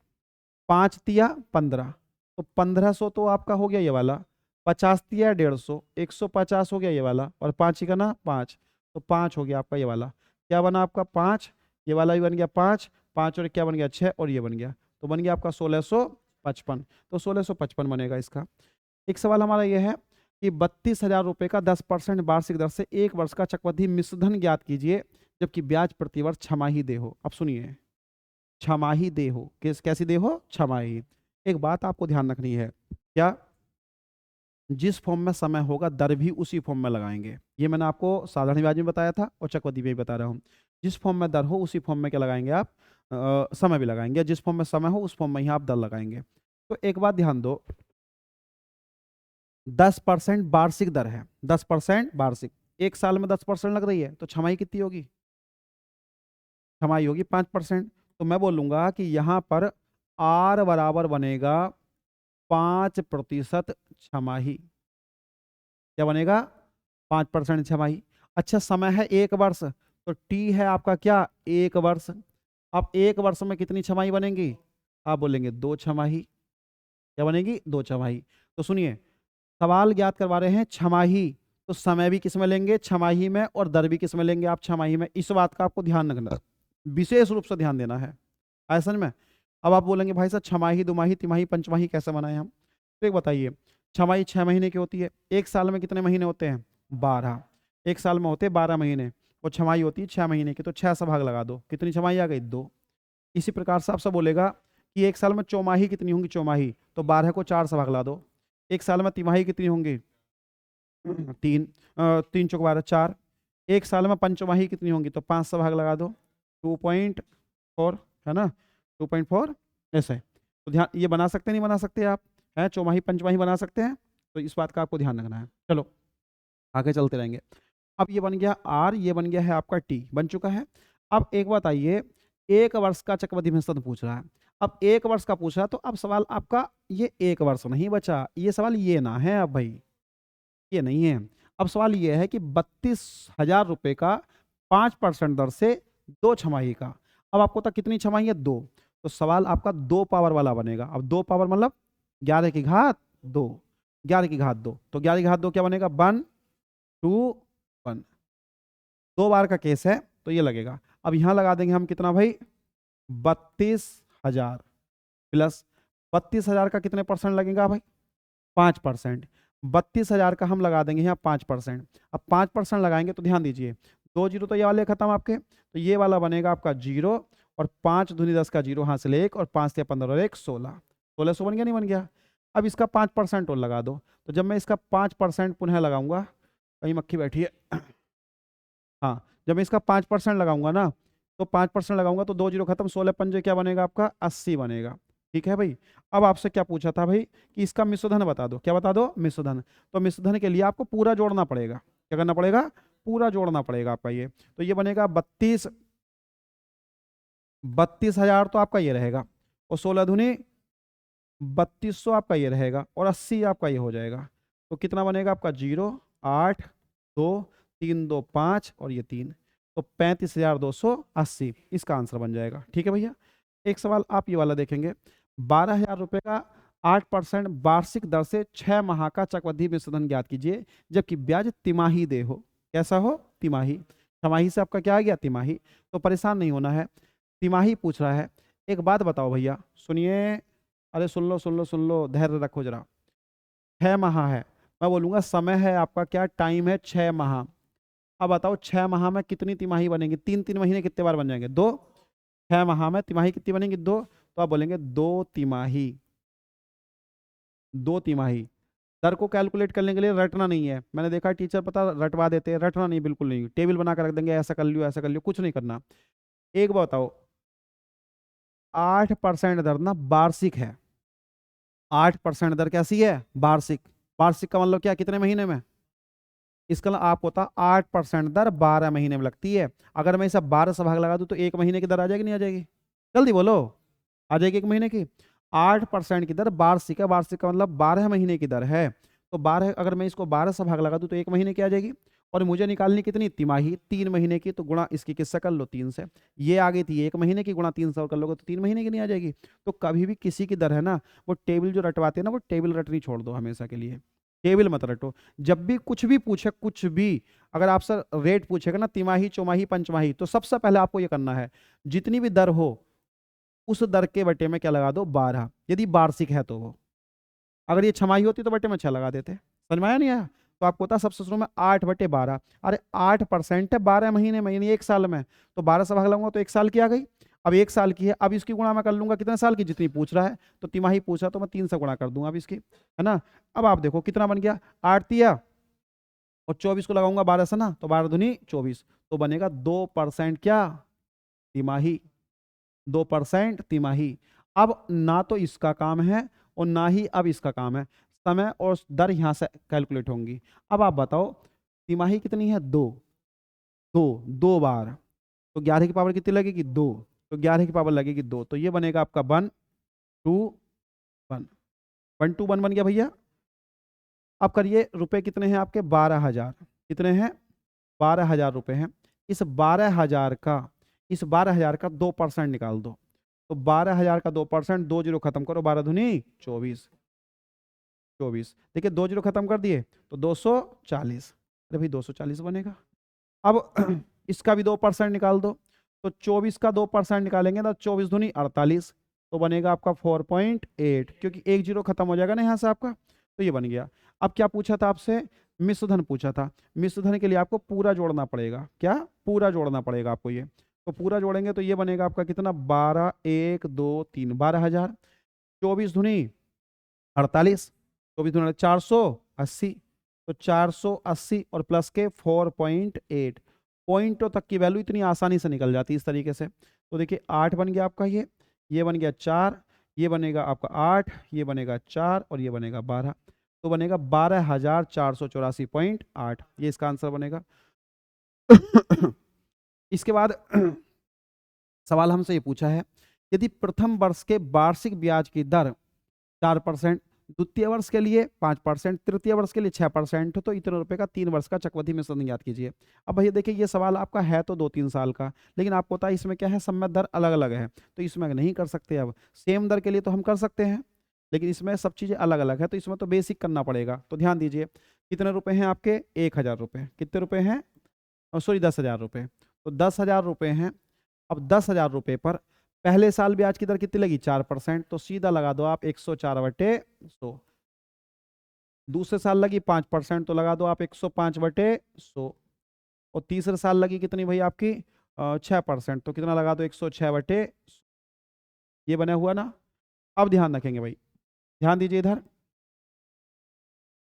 5 तिया 15, तो 1500 तो आपका हो गया ये वाला, 50 तिया 150, 150 हो गया ये वाला, और 5 ही का ना 5, तो 5 हो गया आपका ये वाला। क्या बना आपका 5, ये वाला भी बन गया 5, 5 और क्या बन गया 6, और ये बन गया, तो बन गया आपका 1655, तो 1655 बनेगा इसका। एक सवाल हमारा यह है कि 32,000 रुपए का 10% वार्षिक दर से 1 वर्ष का चक्रवृद्धि मिश्रधन ज्ञात कीजिए जबकि ब्याज प्रतिवर्ष छमाही दे हो। अब सुनिए, छमाही दे हो, कैसी दे हो, छमाही। एक बात आपको ध्यान रखनी है, क्या जिस फॉर्म में समय होगा दर भी उसी फॉर्म में लगाएंगे। ये मैंने आपको साधारण ब्याज में बताया था और चक्रवृद्धि में भी बता रहा हूँ। जिस फॉर्म में दर हो उसी फॉर्म में क्या लगाएंगे आप, समय भी लगाएंगे। जिस फॉर्म में समय हो उस फॉर्म में ही आप दर लगाएंगे। तो एक बात ध्यान दो, 10% वार्षिक दर है, 10% वार्षिक, एक साल में 10% लग रही है तो छमाही कितनी होगी, छमाही होगी 5%। तो मैं बोलूंगा कि यहाँ पर आर बराबर बनेगा 5% छमाही। क्या बनेगा, 5% छमाही। अच्छा, समय है 1 वर्ष, तो टी है आपका क्या, 1 वर्ष। अब 1 वर्ष में कितनी छमाही बनेंगी, आप बोलेंगे 2 छमाही। क्या बनेगी, 2 छमाही। तो सुनिए, सवाल ज्ञात करवा रहे हैं छमाही, तो समय भी किस में लेंगे, छमाही में, और दर भी किस में लेंगे आप, छमाही में। इस बात का आपको ध्यान रखना, विशेष रूप से ध्यान देना है, ऐसा में। अब आप बोलेंगे भाई साहब छमाही, दुमाही, तिमाही, पंचमाही कैसे बनाए हम, तो एक बताइए, छमाही 6 महीने की होती है, एक साल में कितने महीने होते हैं, 12। एक साल में होते हैं 12 महीने, और छमाही होती है 6 महीने की, तो 6 से भाग लगा दो, कितनी छमाही आ गई, 2। इसी प्रकार से आपसे बोलेगा कि एक साल में चौमाही कितनी होंगी, चौमाही, तो 12 को 4 से भाग ला दो। एक साल में तिमाही कितनी होंगी, 3, 3 चौक 12, 4। एक साल में पंचमाही कितनी होंगी, तो 5 से भाग लगा दो, 2.4 है ना, 2.4 ऐसे। तो ध्यान, ये बना सकते नहीं बना सकते आप, है चौमाही पंचमाही बना सकते हैं, तो इस बात का आपको ध्यान रखना है। चलो आगे चलते रहेंगे। अब ये बन गया आर, ये बन गया है आपका टी, बन चुका है। अब एक बात आइए, 1 वर्ष का चक्रवृद्धि मिश्रण पूछ रहा है। अब 1 वर्ष का पूछा तो अब सवाल आपका ये 1 वर्ष नहीं बचा, ये सवाल ये ना है अब भाई, ये नहीं है। अब सवाल ये है कि 32,000 रुपये का 5% दर से 2 छमाही का। अब आपको तक कितनी छमाही है, 2, तो सवाल आपका 2 पावर वाला बनेगा। अब 2 पावर मतलब 11 की घात 2, 11 की घात 2, तो 11 की घात 2 क्या बनेगा, 1 2 1। 2 बार का केस है तो ये लगेगा। अब यहां लगा देंगे हम कितना भाई, 32,000 प्लस 32,000 का कितने परसेंट लगेगा भाई, 5%। 32,000 का हम लगा देंगे यहाँ 5%। अब 5% लगाएंगे तो ध्यान दीजिए, 2 जीरो तो ये वाले खत्म आपके, तो ये वाला बनेगा आपका 0, और 5 दूनी 10 का 0 हासिल 1, और 5 से 15 और 1 16, 1600 बन गया नहीं बन गया। अब इसका 5% और लगा दो, तो जब मैं इसका 5% पुनः लगाऊंगा, कहीं मक्खी बैठी है, हाँ, जब मैं इसका 5% लगाऊंगा ना, तो 5% लगाऊंगा तो 2 जीरो खत्म, 16 पंजे क्या बनेगा आपका, 80 बनेगा। ठीक है भाई। अब आपसे क्या पूछा था भाई कि इसका मिश्रधन बता दो, क्या बता दो, मिश्रधन। तो मिश्रधन के लिए आपको पूरा जोड़ना पड़ेगा, क्या करना पड़ेगा, पूरा जोड़ना पड़ेगा आपका ये। तो ये बनेगा 32,000 तो आपका ये रहेगा, और 16 दूनी 3200 आपका ये रहेगा, और 80 आपका ये हो जाएगा। तो कितना बनेगा आपका, 0 8 2 3 2 5 और ये 3, तो 35,280 इसका आंसर बन जाएगा। ठीक है भैया। एक सवाल आप ये वाला देखेंगे, 12,000 रुपये का 8% वार्षिक दर से 6 माह का चक्रवृद्धि मिश्रधन ज्ञात कीजिए, जबकि ब्याज तिमाही दे हो। कैसा हो, तिमाही। छमाही से आपका क्या आ गया, तिमाही। तो परेशान नहीं होना है, तिमाही पूछ रहा है। एक बात बताओ भैया, सुनिए, अरे सुन लो सुन लो सुन लो, धैर्य रखो जरा। 6 माह है, मैं बोलूंगा समय है आपका क्या, टाइम है 6 माह। अब बताओ 6 माह में कितनी तिमाही बनेगी, 3 महीने कितने बार बन जाएंगे, 2। 6 माह में तिमाही कितनी बनेगी, 2, तो आप बोलेंगे 2 तिमाही, 2 तिमाही। दर को कैलकुलेट करने के लिए रटना नहीं है, मैंने देखा टीचर पता रटवा देते हैं, रटना नहीं, बिल्कुल नहीं, टेबल बना कर रख देंगे, ऐसा कर लियो ऐसा कर लियो, कुछ नहीं करना। एक बात बताओ, 8% दर ना वार्षिक है, 8% दर कैसी है, वार्षिक। वार्षिक का मतलब क्या, कितने महीने में, इसका मतलब आप होता 8% दर 12 महीने में लगती है। अगर मैं इसे 12 से भाग लगा दूं तो 1 महीने की दर आ जाएगी नहीं आ जाएगी, जल्दी बोलो, आ जाएगी 1 महीने की। 8% की दर वार्षिक है, वार्षिक का मतलब 12 महीने की दर है, तो 12, अगर मैं इसको 12 से भाग लगा दूं तो 1 महीने की आ जाएगी। और मुझे निकालनी कितनी, तिमाही, 3 महीने की, तो गुणा इसकी किससे कर लो, 3 से। ये आ गई थी 1 महीने की, गुणा 3 से और कर लोगे तो 3 महीने की नहीं आ जाएगी। तो कभी भी किसी की दर है ना, वो टेबल जो रटवाते हैं ना, वो टेबल रटनी छोड़ दो हमेशा के लिए, टेबल मत रटो। जब भी कुछ भी पूछे, कुछ भी, अगर आपसे रेट पूछेगा ना, तिमाही चौमाही पंचमाही, तो सबसे पहले आपको ये करना है, जितनी भी दर हो उस दर के बटे में क्या लगा दो, 12, यदि वार्षिक है तो वो। अगर ये छमाही होती तो बटे में 6 लगा देते, समझ में आया नहीं आया। तो आपको होता सबसे शुरू में 8/12, अरे 8% है 12 महीने में, यानी 1 साल में, तो 12 से भाग लगाऊंगा तो 1 साल की आ गई। अब 1 साल की है, अब इसकी गुणा मैं कर लूंगा कितने साल की, जितनी पूछ रहा है। तो तिमाही पूछा तो मैं 3 से गुणा कर दूंगा अब इसकी, है ना। अब आप देखो कितना बन गया, 8 तिया और 24 को लगाऊंगा 12 से ना, तो 12 दूनी 24, तो बनेगा 2% क्या, तिमाही, 2% तिमाही। अब ना तो इसका काम है और ना ही अब इसका काम है, समय और दर यहां से कैलकुलेट होंगी। अब आप बताओ तिमाही कितनी है, 2, 2 बार, तो 11 की पावर कितनी लगेगी, 2, तो 11 की पावर लगेगी 2, तो ये बनेगा आपका 1 2 1, 1 2 1 बन गया भैया। अब करिए रुपए कितने हैं आपके, 12,000, कितने हैं, 12,000 रुपए हैं। इस 12,000 का, इस 12,000 का 2% निकाल दो, तो 12,000 का 2%, 2 जीरो खत्म करो, 12 दूनी 24, 24, देखिए 2 जीरो खत्म कर दिए तो 240, अरे भाई 240 बनेगा। अब इसका भी 2% निकाल दो, तो 24 का 2% निकालेंगे तो 24 दूनी 48, तो बनेगा आपका 4.8, क्योंकि 1 जीरो खत्म हो जाएगा ना यहाँ से आपका, तो ये बन गया। अब क्या पूछा था आपसे, मिश्र धन पूछा था। मिश्र धन के लिए आपको पूरा जोड़ना पड़ेगा, क्या, पूरा जोड़ना पड़ेगा आपको ये, तो पूरा जोड़ेंगे तो ये बनेगा आपका कितना, 12 1 2 3 12,000, 24 धुनी 48, 24 धुनी 480, तो 480 और प्लस के 4.8, पॉइंटों तक की वैल्यू इतनी आसानी से निकल जाती है इस तरीके से। तो देखिए 8 बन गया आपका, ये बन गया 4, ये बनेगा आपका 8, ये बनेगा 4 और ये बनेगा 12, तो बनेगा 12,484.8, ये इसका आंसर बनेगा। इसके बाद सवाल हमसे ये पूछा है, यदि प्रथम वर्ष के वार्षिक ब्याज की दर 4%, द्वितीय वर्ष के लिए 5%, तृतीय वर्ष के लिए 6%, तो इतने रुपए का 3 वर्ष का चक्रवृद्धि मिश्रण याद कीजिए। अब भैया देखिए ये सवाल आपका है तो 2-3 साल का, लेकिन आपको पता है इसमें क्या है, समय दर अलग अलग है, तो इसमें नहीं कर सकते। अब सेम दर के लिए तो हम कर सकते हैं, लेकिन इसमें सब चीज़ें अलग अलग है, तो इसमें तो बेसिक करना पड़ेगा। तो ध्यान दीजिए कितने रुपए हैं आपके, 1,000 रुपये, कितने रुपए हैं, सॉरी 10,000 रुपये, तो 10,000 रुपये हैं। अब 10,000 रुपये पर पहले साल ब्याज की दर कितनी लगी, 4%, तो सीधा लगा दो आप 104/100। दूसरे साल लगी 5%, तो लगा दो आप 105/100। और तीसरे साल लगी कितनी भाई आपकी, 6%, तो कितना लगा दो 106/100। ये बना हुआ ना। अब ध्यान रखेंगे भाई, ध्यान दीजिए इधर,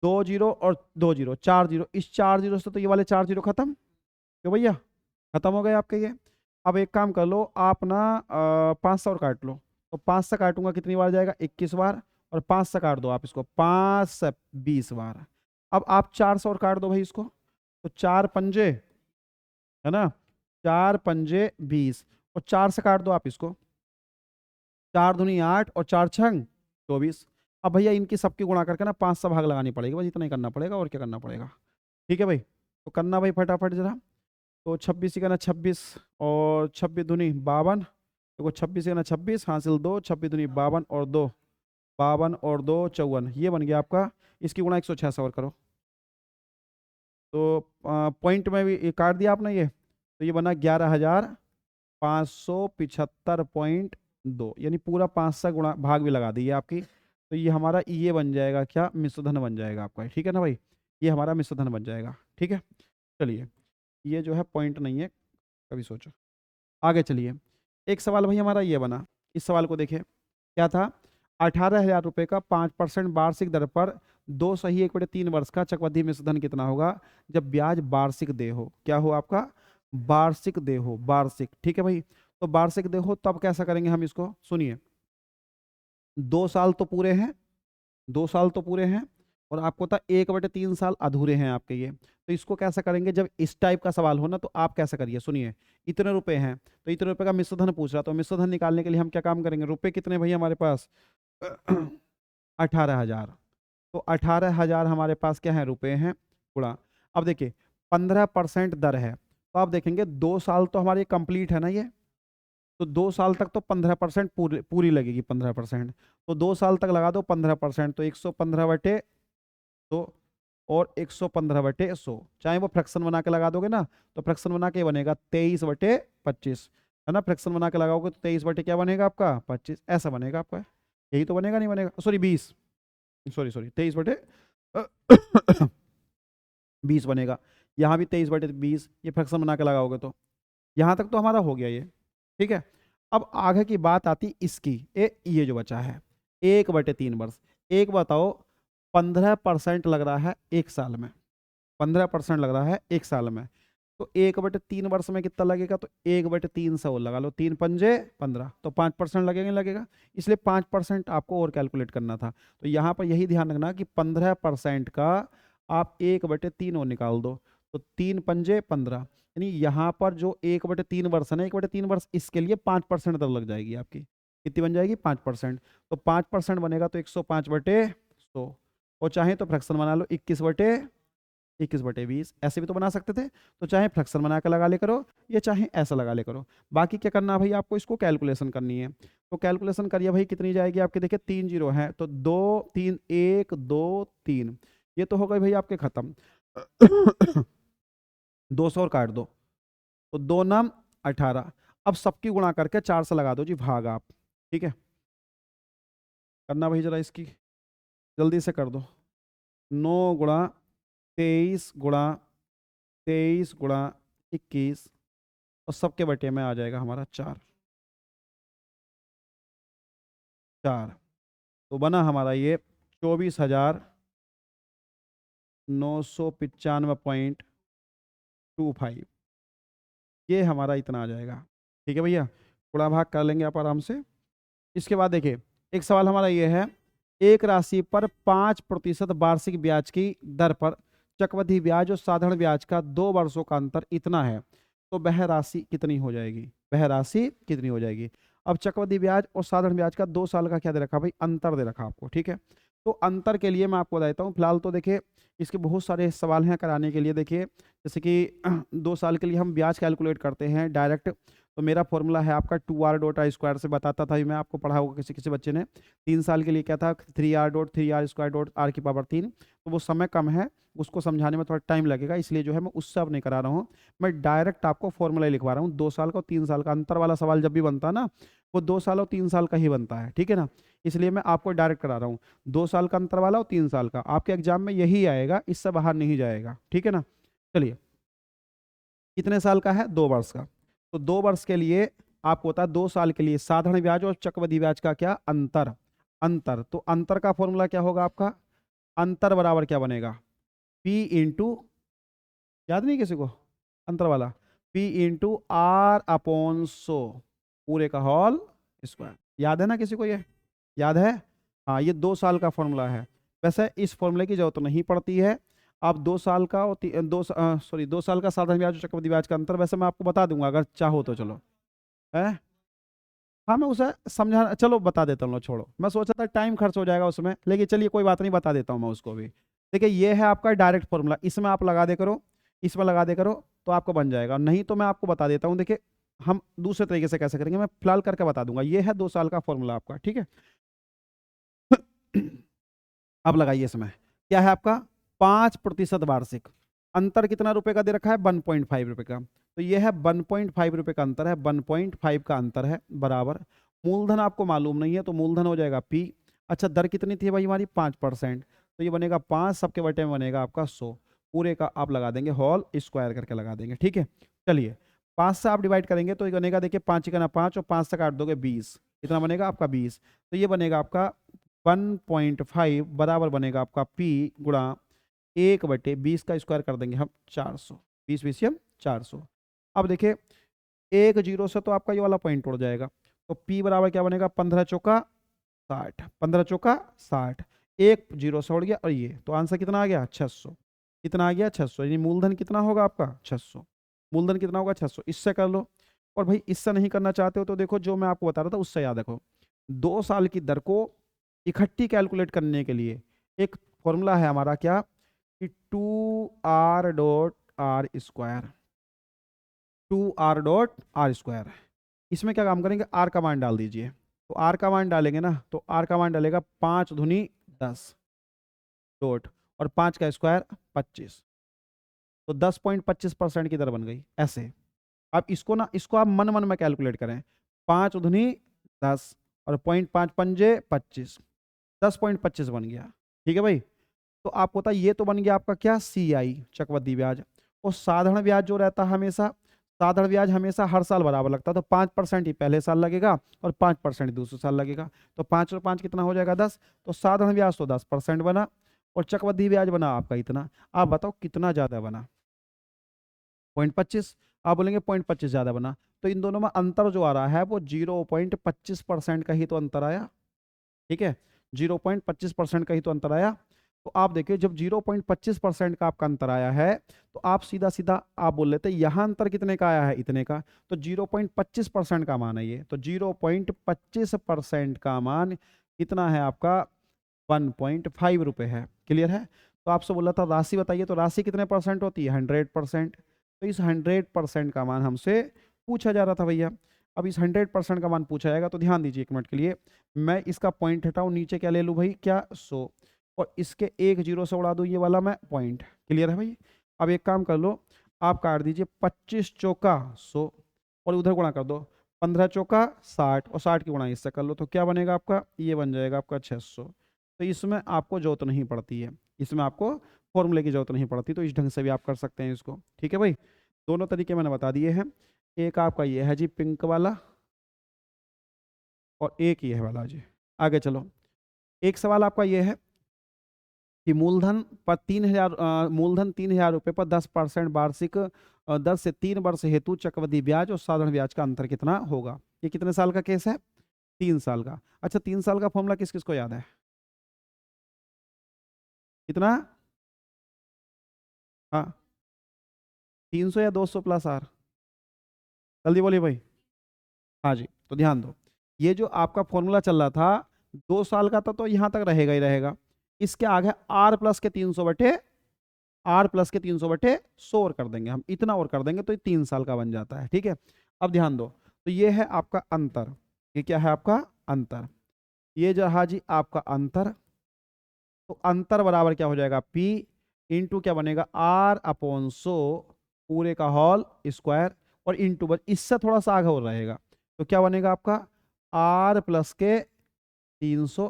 2 जीरो और 2 जीरो, 4 जीरो, इस 4 जीरो से तो ये वाले 4 जीरो खत्म, क्यों भैया, खत्म हो गए आपके ये। अब एक काम कर लो आप ना, 5 और काट लो, तो 5 से काटूंगा कितनी बार जाएगा, 21 बार, और 5 से काट दो आप इसको, 5 से 20 बार। अब आप 4 से और काट दो भाई इसको, तो 4 पंजे, है ना, 4 पंजे 20, और 4 से काट दो आप इसको, 4 दूनी 8 और 4 छंग 24। अब भैया इनकी सबकी गुणा करके ना 5 से भाग लगानी पड़ेगी, बस इतना ही करना पड़ेगा, और क्या करना पड़ेगा। ठीक है भाई, तो करना भाई फटाफट जरा। तो 26 ही करना 26, और 26 दूनी 52, देखो 26 करना 26 हासिल 2, 26 दूनी 52 और 2, 52 और 2 54, ये बन गया आपका। इसकी गुणा 106 और करो, तो पॉइंट में भी ये काट दिया आपने ये, तो ये बना 11,575.2, यानी पूरा 5 से गुणा भाग भी लगा दी है आपकी, तो ये हमारा ये बन जाएगा क्या, मिश्रधन बन जाएगा आपका, ठीक है ना भाई, ये हमारा मिश्रधन बन जाएगा। ठीक है, चलिए ये जो है पॉइंट नहीं है, कभी सोचो। आगे चलिए, एक सवाल भाई हमारा ये बना, इस सवाल को देखिए क्या था, 18,000 रुपये का 5% वार्षिक दर पर 2 सही 1/3 वर्ष का चक्रवृद्धि मिश्रधन कितना होगा जब ब्याज वार्षिक दे हो, क्या हो आपका, वार्षिक दे हो, वार्षिक। ठीक है भाई, तो वार्षिक दे हो तब कैसा करेंगे हम इसको, सुनिए, 2 साल तो पूरे हैं, 2 साल तो पूरे हैं, और आपको पता 1/3 साल अधूरे हैं आपके ये, तो इसको कैसा करेंगे, जब इस टाइप का सवाल हो ना तो आप कैसा करिए, सुनिए, इतने रुपए हैं, तो इतने रुपए का मिश्रधन पूछ रहा, तो मिश्रधन निकालने के लिए हम क्या काम करेंगे, रुपए कितने भैया हमारे पास 18,000, तो 18,000 हमारे पास क्या है, रुपए हैं, गुणा, अब देखिए 15% दर है, तो आप देखेंगे 2 साल तो हमारे कंप्लीट है ना ये, तो 2 साल तक तो 15% पूरी लगेगी, 15%, तो 2 साल तक लगा दो 15%, तो 115/100 और 115/100, चाहे वो फ्रैक्शन बना के लगा दोगे ना, तो फ्रैक्शन बना के बनेगा 23/25, है ना, फ्रैक्शन बना के लगाओगे तो 23 बटे क्या बनेगा आपका 25, ऐसा बनेगा आपका, यही तो बनेगा, नहीं बनेगा, सॉरी 20, सॉरी 23/20 बनेगा, यहाँ भी 23/20, ये फ्रैक्शन बना के लगाओगे तो यहाँ तक तो हमारा हो गया ये। ठीक है, अब आगे की बात आती इसकी, ये जो बचा है 1/3 वर्ष। एक बताओ, 15% लग रहा है एक साल में, 15% लग रहा है एक साल में, तो 1/3 वर्ष में कितना लगेगा? तो 1/3 से और लगा लो, 3 पंजे 15, तो 5% लगेगा, लगेगा। इसलिए 5% आपको और कैलकुलेट करना था। तो यहाँ पर यही ध्यान रखना कि 15% का आप 1/3 और निकाल दो, तो 3 पंजे 15, यानी यहाँ पर जो 1/3 वर्ष है ना, 1/3 वर्ष, इसके लिए 5% दर लग जाएगी आपकी। कितनी बन जाएगी? 5%। तो 5% बनेगा तो 105/100, और चाहे तो फ्रैक्शन बना लो 21/20, ऐसे भी तो बना सकते थे। तो चाहे फ्रैक्शन बना के लगा ले करो, या चाहे ऐसा लगा ले करो। बाकी क्या करना है भाई, आपको इसको कैलकुलेशन करनी है। तो कैलकुलेशन करिए भाई, कितनी जाएगी आपके? देखिए 3 जीरो है, तो 2 3 1 2 3, ये तो हो गए भाई आपके खत्म। 200 और काट दो, तो 2 9 18। अब सबकी गुणा करके 4 से लगा दो जी भाग आप। ठीक है, करना भाई जरा इसकी जल्दी से कर दो। 9 × 23 × 23 × 21, और सबके बटे में आ जाएगा हमारा 4। तो बना हमारा ये 24,995.25, ये हमारा इतना आ जाएगा। ठीक है भैया, गुणा भाग कर लेंगे आप आराम से। इसके बाद देखिए, एक सवाल हमारा ये है, एक राशि पर 5% वार्षिक ब्याज की दर पर चक्रवृद्धि ब्याज और साधारण ब्याज का 2 वर्षों का अंतर इतना है, तो वह राशि कितनी हो जाएगी? वह राशि कितनी हो जाएगी? अब चक्रवृद्धि ब्याज और साधारण ब्याज का 2 साल का क्या दे रखा भाई? अंतर दे रखा आपको। ठीक है, तो अंतर के लिए मैं आपको बता देता हूँ। फिलहाल तो देखिए इसके बहुत सारे सवाल हैं कराने के लिए। देखिए जैसे कि 2 साल के लिए हम ब्याज कैलकुलेट करते हैं डायरेक्ट, तो मेरा फॉर्मूला है आपका 2r.r² से बताता था, मैं आपको पढ़ा होगा किसी किसी बच्चे ने। 3 साल के लिए क्या था? 3r.3r²r3। तो वो समय कम है, उसको समझाने में थोड़ा टाइम लगेगा, इसलिए जो है मैं उससे अब नहीं करा रहा हूँ। मैं डायरेक्ट आपको फॉर्मूला लिखवा रहा हूँ। 2 साल का और 3 साल का अंतर वाला सवाल जब भी बनता है ना, वो 2 साल और 3 साल का ही बनता है। ठीक है ना, इसलिए मैं आपको डायरेक्ट करा रहा हूँ। 2 साल का अंतर वाला और 3 साल का आपके एग्जाम में यही आएगा, इससे बाहर नहीं जाएगा। ठीक है ना, चलिए कितने साल का है? 2 वर्ष का। तो 2 वर्ष के लिए आपको होता है 2 साल के लिए साधारण ब्याज और चक्रवृद्धि ब्याज का क्या? अंतर। अंतर, तो अंतर का फॉर्मूला क्या होगा आपका? अंतर बराबर क्या बनेगा? P इंटू, याद नहीं किसी को अंतर वाला? P इंटू R/100 पूरे का होल स्क्वायर। याद है ना किसी को? ये याद है? हाँ, ये 2 साल का फॉर्मूला है। वैसे इस फॉर्मूले की जरूरत नहीं पड़ती है। आप 2 साल का और 2 साल का साधारण ब्याज और चक्रवृद्धि ब्याज का अंतर वैसे मैं आपको बता दूंगा अगर चाहो तो। चलो है, हाँ मैं उसे समझा, चलो बता देता हूँ, छोड़ो। मैं सोचा था टाइम खर्च हो जाएगा उसमें, लेकिन चलिए कोई बात नहीं, बता देता हूँ मैं उसको भी। देखिए ये है आपका डायरेक्ट फॉर्मूला, इसमें आप लगा दे करो, इसमें लगा दे करो, तो आपको बन जाएगा। नहीं तो मैं आपको बता देता हूँ। देखिए हम दूसरे तरीके से कैसे करेंगे, मैं फिलहाल करके बता दूंगा। ये है 2 साल का फॉर्मूला आपका। ठीक है, अब लगाइए इसमें, क्या है आपका? 5% वार्षिक। अंतर कितना रुपए का दे रखा है? 1.5 रुपए का। तो ये है 1.5 रुपए का अंतर है, 1.5 का अंतर है, बराबर। मूलधन आपको मालूम नहीं है, तो मूलधन हो जाएगा P। अच्छा, दर कितनी थी भाई हमारी? 5%, तो ये बनेगा 5, सबके बटे में बनेगा आपका 100, पूरे का आप लगा देंगे होल स्क्वायर करके लगा देंगे। ठीक है, चलिए 5 से आप डिवाइड करेंगे तो ये बनेगा, देखिए 5 का ना 5, और 5 से काट दोगे 20, इतना बनेगा आपका 20। तो ये बनेगा आपका 1.5 बराबर बनेगा आपका P गुणा 1/20 का स्क्वायर कर देंगे हम 400, 20 20 हम 400। अब देखिए 1 जीरो से तो आपका ये वाला पॉइंट उड़ जाएगा, तो P बराबर क्या बनेगा? 15 चौका 60, 15 चौका 60, 1 जीरो से उड़ गया, और ये तो आंसर कितना आ गया? 600। कितना आ गया? 600। यानी मूलधन कितना होगा आपका? 600। मूलधन कितना होगा? 600। इससे कर लो। और भाई इससे नहीं करना चाहते हो तो देखो जो मैं आपको बता रहा था उससे याद रखो। 2 साल की दर को इकट्ठी कैलकुलेट करने के लिए एक फॉर्मूला है हमारा, क्या? कि 2r.r², 2r.r²। इसमें क्या काम करेंगे? आर का मान डाल दीजिए। तो आर का मान डालेंगे ना, तो आर का मान डालेगा 5 दूनी 10 डॉट, और 5 का स्क्वायर 25, तो 10.25% की दर बन गई ऐसे। अब इसको ना, इसको आप मन मन में कैलकुलेट करें। 5 दूनी 10 और 0.5 पंजे 25, 10.25 बन गया। ठीक है भाई, तो आपको पता ये तो बन गया आपका क्या? CI चक्रवृद्धि ब्याज। और साधारण ब्याज जो रहता है हमेशा साधारण ब्याज हमेशा हर साल बराबर लगता है, तो 5% ही पहले साल लगेगा और 5% दूसरे साल लगेगा। तो 5 और 5 कितना हो जाएगा 10। तो साधारण ब्याज तो 10% बना और चक्रवृद्धि ब्याज बना आपका इतना। आप बताओ कितना ज्यादा बना? 0.25। आप बोलेंगे 0.25 ज्यादा बना, तो इन दोनों में अंतर जो आ रहा है वो 0.25% का ही तो अंतर आया। ठीक है, 0.25% का ही तो अंतर आया। तो आप देखिए जब 0.25% का आपका अंतर आया है, तो आप सीधा सीधा आप बोल लेते यहाँ अंतर कितने का आया है, इतने का। तो 0.25% का मान है ये, तो 0.25% का मान कितना है आपका 1.5 रुपये है। क्लियर है? तो आपसे बोला था राशि बताइए, तो राशि कितने परसेंट होती है? 100%। तो इस 100% का मान हमसे पूछा जा रहा था भैया। अब इस 100% का मान पूछा जाएगा, तो ध्यान दीजिए 1 मिनट के लिए। मैं इसका पॉइंट हटाऊं, नीचे क्या ले लूं भाई, क्या 100, और इसके एक जीरो से उड़ा दूं ये वाला मैं पॉइंट। क्लियर है भाई? अब एक काम कर लो, आप काट दीजिए 25 चौका 100 और उधर गुणा कर दो 15 चौका 60 और 60 की गुणा इससे कर लो, तो क्या बनेगा आपका? ये बन जाएगा आपका 600। तो इसमें आपको जरूरत नहीं पड़ती है, इसमें आपको फॉर्मूले की जरूरत नहीं पड़ती, तो इस ढंग से भी आप कर सकते हैं इसको। ठीक है भाई, दोनों तरीके मैंने बता दिए हैं। एक आपका ये है जी पिंक वाला और एक ये वाला जी। आगे चलो, एक सवाल आपका ये है कि मूलधन पर 3,000 मूलधन 3,000 रुपये पर 10% वार्षिक दर से 3 वर्ष हेतु चक्रवृद्धि ब्याज और साधारण ब्याज का अंतर कितना होगा? ये कितने साल का केस है? 3 साल का। अच्छा, 3 साल का फॉर्मूला किस किस को याद है? कितना? हाँ, 300 या 200 प्लस आर? जल्दी बोलिए भाई। हाँ जी, तो ध्यान दो, ये जो आपका फॉर्मूला चल रहा था 2 साल का था, तो यहाँ तक रहेगा ही रहेगा। इसके आगे आर प्लस के 300 और कर देंगे हम, इतना और कर देंगे तो ये 3 साल का बन जाता है। ठीक है, अब ध्यान दो, तो ये है आपका अंतर। ये क्या है आपका अंतर? ये जो रहा जी आपका अंतर, तो अंतर बराबर क्या हो जाएगा? P इंटू क्या बनेगा? R/100 पूरे का होल स्क्वायर और इंटू, बस इससे थोड़ा सा आगे और रहेगा, तो क्या बनेगा आपका? R प्लस के 300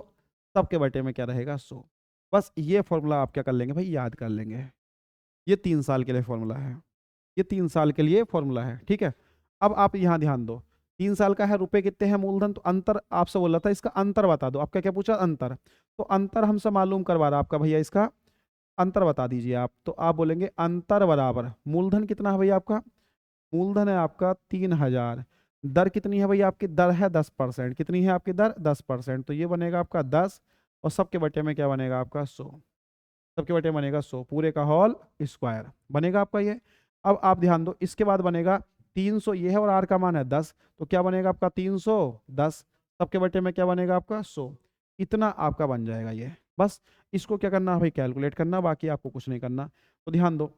सबके बटे में क्या रहेगा? 100। बस ये फॉर्मूला आप क्या कर लेंगे भाई? याद कर लेंगे। ये 3 साल के लिए फॉर्मूला है, ये 3 साल के लिए फॉर्मूला है। ठीक है, अब आप यहाँ ध्यान दो, 3 साल का है, रुपए कितने हैं मूलधन, तो अंतर आपसे बोला था इसका अंतर बता दो। आपका क्या पूछा? अंतर। तो अंतर हमसे मालूम करवा रहा आपका भैया, इसका अंतर बता दीजिए आप। तो आप बोलेंगे अंतर बराबर मूलधन कितना है भैया आपका? मूलधन है आपका 3,000। दर कितनी है भैया आपकी? दर है 10%। कितनी है आपकी दर? 10%। तो ये बनेगा आपका 10 और सबके बटे में क्या बनेगा आपका? 100। सबके बटे बनेगा 100 पूरे का होल स्क्वायर बनेगा आपका ये। अब आप ध्यान दो, इसके बाद बनेगा 300, ये है और आर का मान है 10, तो क्या बनेगा आपका? 310 सबके बटे में क्या बनेगा आपका? 100। इतना आपका बन जाएगा ये। बस इसको क्या करना है भाई? कैलकुलेट करना, बाकी आपको कुछ नहीं करना। तो ध्यान दो,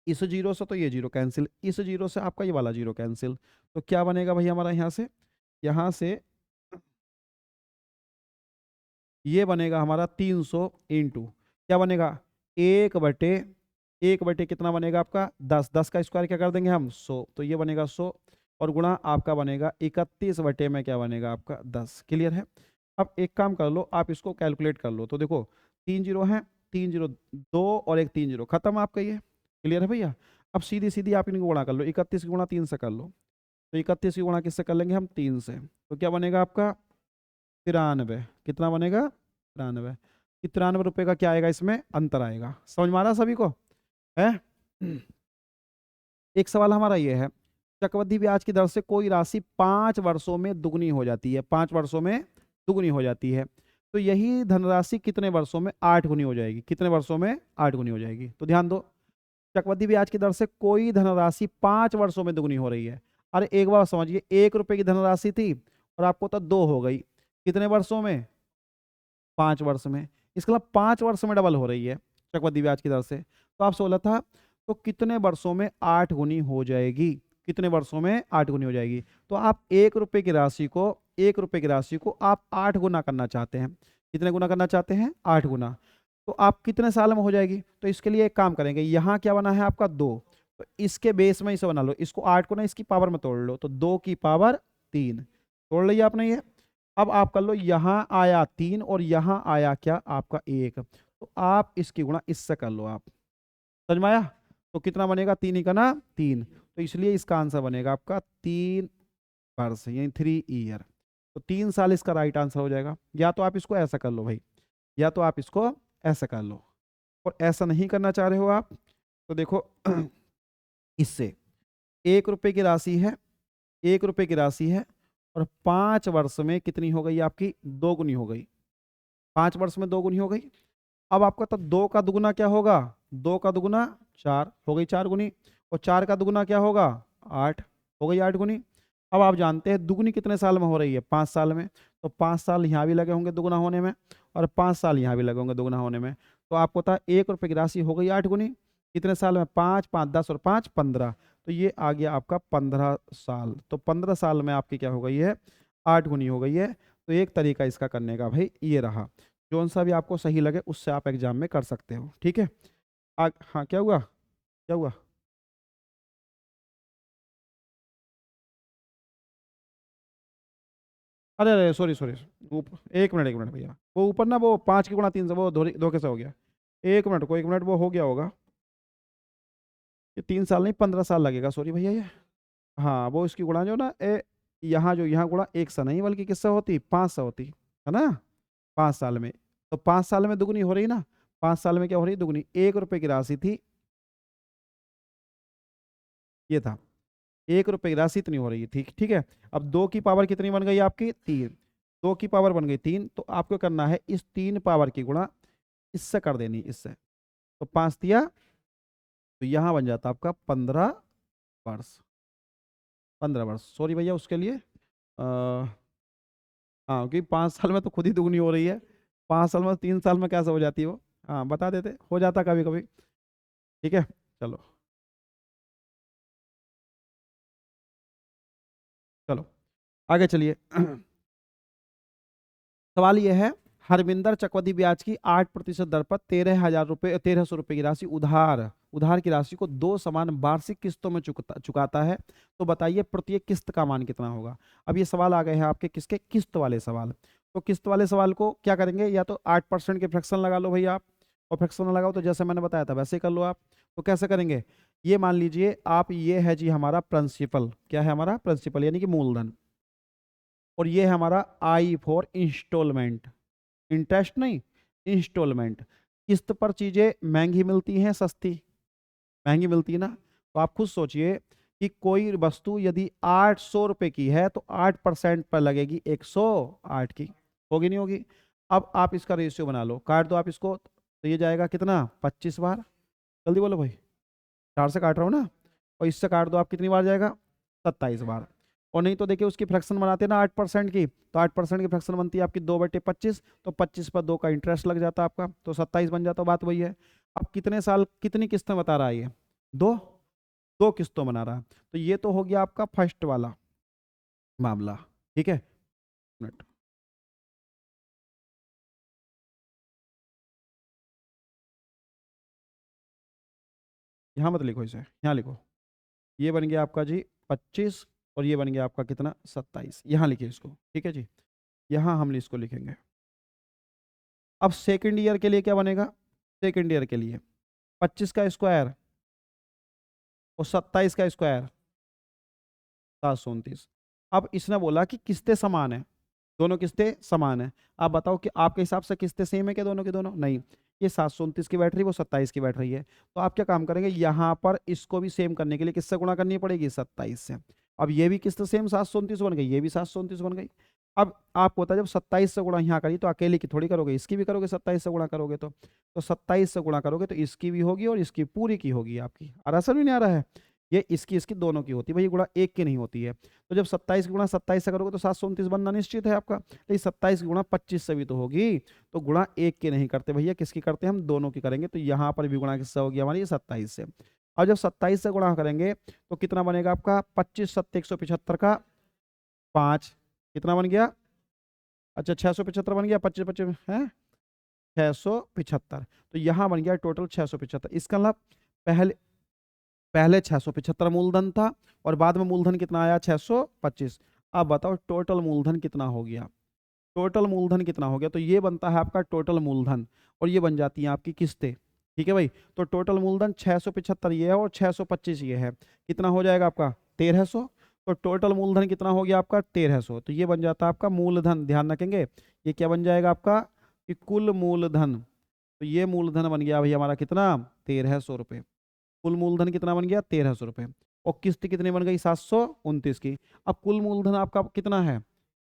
इस जीरो से तो ये जीरो कैंसिल, इस जीरो से आपका ये वाला जीरो कैंसिल, तो क्या बनेगा भाई हमारा? यहाँ से ये बनेगा हमारा 300 इंटू क्या बनेगा? 1/1 कितना बनेगा आपका? 10। 10 का स्क्वायर क्या कर देंगे हम? 100। तो ये बनेगा 100 और गुणा आपका बनेगा 31/, में क्या बनेगा आपका? 10। क्लियर है? अब एक काम कर लो, आप इसको कैलकुलेट कर लो, तो देखो 3 जीरो हैं, 3 जीरो 2 और एक 3 जीरो, खत्म आपका ये। क्लियर है भैया? अब सीधी सीधी आप इनको गुणा कर लो, 31 की गुणा 3 से कर लो, तो 31 की गुणा किससे कर लेंगे हम? 3 से। तो क्या बनेगा आपका? 93। कितना बनेगा? 93। 93 रुपये का क्या आएगा इसमें? अंतर आएगा। समझ में आ रहा सभी को है? एक सवाल हमारा ये है, चक्रवृद्धि ब्याज की दर से कोई राशि 5 वर्षों में दुगनी हो जाती है, 5 वर्षों में दुगनी हो जाती है, तो यही धनराशि कितने वर्षों में 8 गुनी हो जाएगी? कितने वर्षों में 8 गुनी हो जाएगी? तो ध्यान दो, चक्रवृद्धि ब्याज की दर से कोई धनराशि 5 वर्षों में दुगनी हो रही है। अरे एक बार समझिए, 1 रुपए की धनराशि थी और आपको तो 2 हो गई, कितने वर्षों में? 5 वर्ष में। इसका मतलब 5 वर्ष में डबल हो रही है चक्रवृद्धि ब्याज की दर से। तो आपसे बोला था तो कितने वर्षों में 8 गुनी हो जाएगी? कितने वर्षों में 8 गुनी हो जाएगी? तो आप 1 रुपए की राशि को आप 8 गुना करना चाहते हैं। कितने गुना करना चाहते हैं? 8 गुना। तो आप कितने साल में हो जाएगी? तो इसके लिए एक काम करेंगे, यहाँ क्या बना है आपका? 2, तो इसके बेस में इसे बना लो, इसको 8 को ना इसकी पावर में तोड़ लो, तो 2 की पावर 3 तोड़ लिया आपने ये। अब आप कर लो, यहाँ आया 3 और यहाँ आया क्या आपका 1, तो आप इसकी गुणा इससे कर लो आप। समझ में आया? तो कितना बनेगा, 3 ही का ना 3, तो इसलिए इसका आंसर बनेगा आपका 3 वर्ष यानी 3 ईयर। तो 3 साल इसका राइट आंसर हो जाएगा। या तो आप इसको ऐसा कर लो भाई, या तो आप इसको ऐसा कर लो, और ऐसा नहीं करना चाह रहे हो आप तो देखो इससे 1 रुपए की राशि है, 1 रुपए की राशि है, और 5 वर्ष में कितनी हो गई आपकी, 2 गुनी हो गई। 5 वर्ष में 2 गुनी हो गई। अब आपका तो 2 का दुगुना क्या होगा, 2 का दुगुना 4 हो गई 4 गुनी, और 4 का दुगुना क्या होगा 8 हो गई 8 गुनी। अब आप जानते हैं दुगुनी कितने साल में हो रही है, 5 साल में, तो 5 साल यहाँ भी लगे होंगे दुगुना होने में, और 5 साल यहाँ भी लगे होंगे दुगुना होने में। तो आपको पता 1 रुपए की राशि हो गई 8 गुनी, कितने साल में, 5 5 10 और 5 15, तो ये आ गया आपका 15 साल। तो 15 साल में आपकी क्या हो गई है, 8 गुनी हो गई है। तो एक तरीका इसका करने का भाई ये रहा, जौन सा भी आपको सही लगे उससे आप एग्जाम में कर सकते हो, ठीक है। हाँ क्या हुआ, क्या हुआ, अरे अरे सॉरी सॉरी, एक मिनट भैया, वो ऊपर ना वो 5 की गुणा 3 से वो धोखे से हो गया। एक मिनट को, एक मिनट, वो हो गया होगा, ये 3 साल नहीं 15 साल लगेगा, सॉरी भैया ये। हाँ वो इसकी गुणा जो ना यहाँ जो यहाँ गुणा 1 से नहीं बल्कि किससे होती, 5 से होती है ना, 5 साल में। तो 5 साल में दुगुनी हो रही ना, 5 साल में क्या हो रही दुगुनी। 1 रुपए की राशि थी, ये था 1 रुपए की राशि इतनी हो रही है, ठीक ठीक है। अब 2 की पावर कितनी बन गई आपकी, 3, 2 की पावर बन गई 3, तो आपको करना है इस 3 पावर की गुणा इससे कर देनी, इससे, तो 5 दिया, तो यहाँ बन जाता आपका 15 वर्ष, 15 वर्ष, सॉरी भैया उसके लिए हाँ, क्योंकि 5 साल में तो खुद ही दुगनी हो रही है, 5 साल में, 3 साल में कैसे हो जाती है वो, हाँ बता देते, हो जाता कभी कभी, ठीक है। चलो चलो आगे चलिए। सवाल यह है, हरविंदर चक्रवृद्धि ब्याज की 8% दर पर 13,000 रुपये 1,300 रुपये की राशि उधार उधार की राशि को 2 समान वार्षिक किस्तों में चुकाता है, तो बताइए प्रत्येक किस्त का मान कितना होगा। अब ये सवाल आ गए हैं आपके किसके, किस्त वाले सवाल। तो किस्त वाले सवाल को क्या करेंगे, या तो 8% के फ्रैक्शन लगा लो भैया आप, और फ्रैक्शन लगाओ तो जैसे मैंने बताया था वैसे ही कर लो आप। तो कैसे करेंगे, ये मान लीजिए आप, ये है जी हमारा प्रिंसिपल, क्या है हमारा प्रिंसिपल यानी कि मूलधन, और ये है हमारा आई फॉर इंस्टॉलमेंट, इंटरेस्ट नहीं, इंस्टॉलमेंट। किस्त पर चीजें महंगी मिलती हैं सस्ती, महंगी मिलती है ना, तो आप खुद सोचिए कि कोई वस्तु यदि 800 रुपए की है तो 8% पर लगेगी 108 की, होगी नहीं होगी। अब आप इसका रेशियो बना लो, काट दो आप इसको, तो ये जाएगा कितना 25 बार, जल्दी बोलो भाई, 4 से काट रहा हूँ ना, और इससे काट दो आप, कितनी बार जाएगा 27 बार। और नहीं तो देखिए उसकी फ्रैक्शन बनाते हैं ना 8% की, तो 8% की फ्रैक्शन बनती है आपकी 2/25, तो 25 पर 2 का इंटरेस्ट लग जाता है आपका, तो 27 बन जाता, बात वही है। अब कितने साल कितनी किस्तें बता रहा है ये, 2, 2 किस्तों बना रहा है। तो ये तो हो गया आपका फर्स्ट वाला मामला, ठीक है। मिनट, यहाँ मत लिखो इसे, यहाँ लिखो, ये बन गया आपका जी 25, और ये बन गया आपका कितना 27, यहाँ लिखिए इसको, ठीक है जी, यहाँ हम इसको लिखेंगे। अब सेकंड ईयर के लिए क्या बनेगा, सेकंड ईयर के लिए 25 का स्क्वायर और 27 का स्क्वायर 729। अब इसने बोला कि किस्तें समान है, दोनों किस्तें समान है। आप बताओ कि आपके हिसाब से किस्तें सेम है क्या दोनों की दोनों, नहीं, ये 729 की बैठ रही, वो 27 की बैठ रही है। तो आप क्या काम करेंगे, यहाँ पर इसको भी सेम करने के लिए किससे गुणा करनी पड़ेगी, 27 से। अब ये भी किस्त सेम 729 बन गई, ये भी 729 बन गई। अब आपको होता है जब 27 से गुणा यहाँ करी तो अकेले की थोड़ी करोगे, इसकी भी करोगे, 27 से गुणा करोगे तो 27 से गुणा करोगे तो इसकी भी होगी और इसकी पूरी की होगी आपकी। और असर भी नहीं आ रहा है, ये इसकी इसकी दोनों की होती है भाई, गुणा एक की नहीं होती है। तो जब 27 की गुणा 27 से करोगे तो 729 बनना निश्चित है आपका, लेकिन 27 की गुणा 25 से भी तो होगी, तो गुणा एक की नहीं करते भैया, किसकी करते हैं हम, दोनों की करेंगे। तो यहाँ पर भी गुणा किससे होगी हमारी, 27 से। और जब 27 से गुणा करेंगे तो कितना बनेगा आपका, 25 7 175 का 5, कितना बन गया, अच्छा 675 बन गया, 25 25 है 675। तो यहाँ बन गया टोटल 675। इसका मतलब पहले पहले 675 मूलधन था और बाद में मूलधन कितना आया 625। अब बताओ टोटल मूलधन कितना हो गया, टोटल मूलधन कितना हो गया, तो ये बनता है आपका टोटल मूलधन, और ये बन जाती हैं आपकी किस्तें, ठीक है भाई। तो टोटल मूलधन 675 ये है और 625 ये है, कितना हो जाएगा आपका 1300। तो टोटल मूलधन कितना हो गया आपका 1300, तो ये बन जाता है आपका मूलधन। ध्यान रखेंगे ये क्या बन जाएगा आपका कि कुल मूलधन। तो ये मूलधन बन गया भाई हमारा कितना 1300 रुपये। कुल मूलधन कितना बन गया 1300 रुपये। और किस्त कितनी बन गई 729 की। अब कुल मूलधन आपका कितना है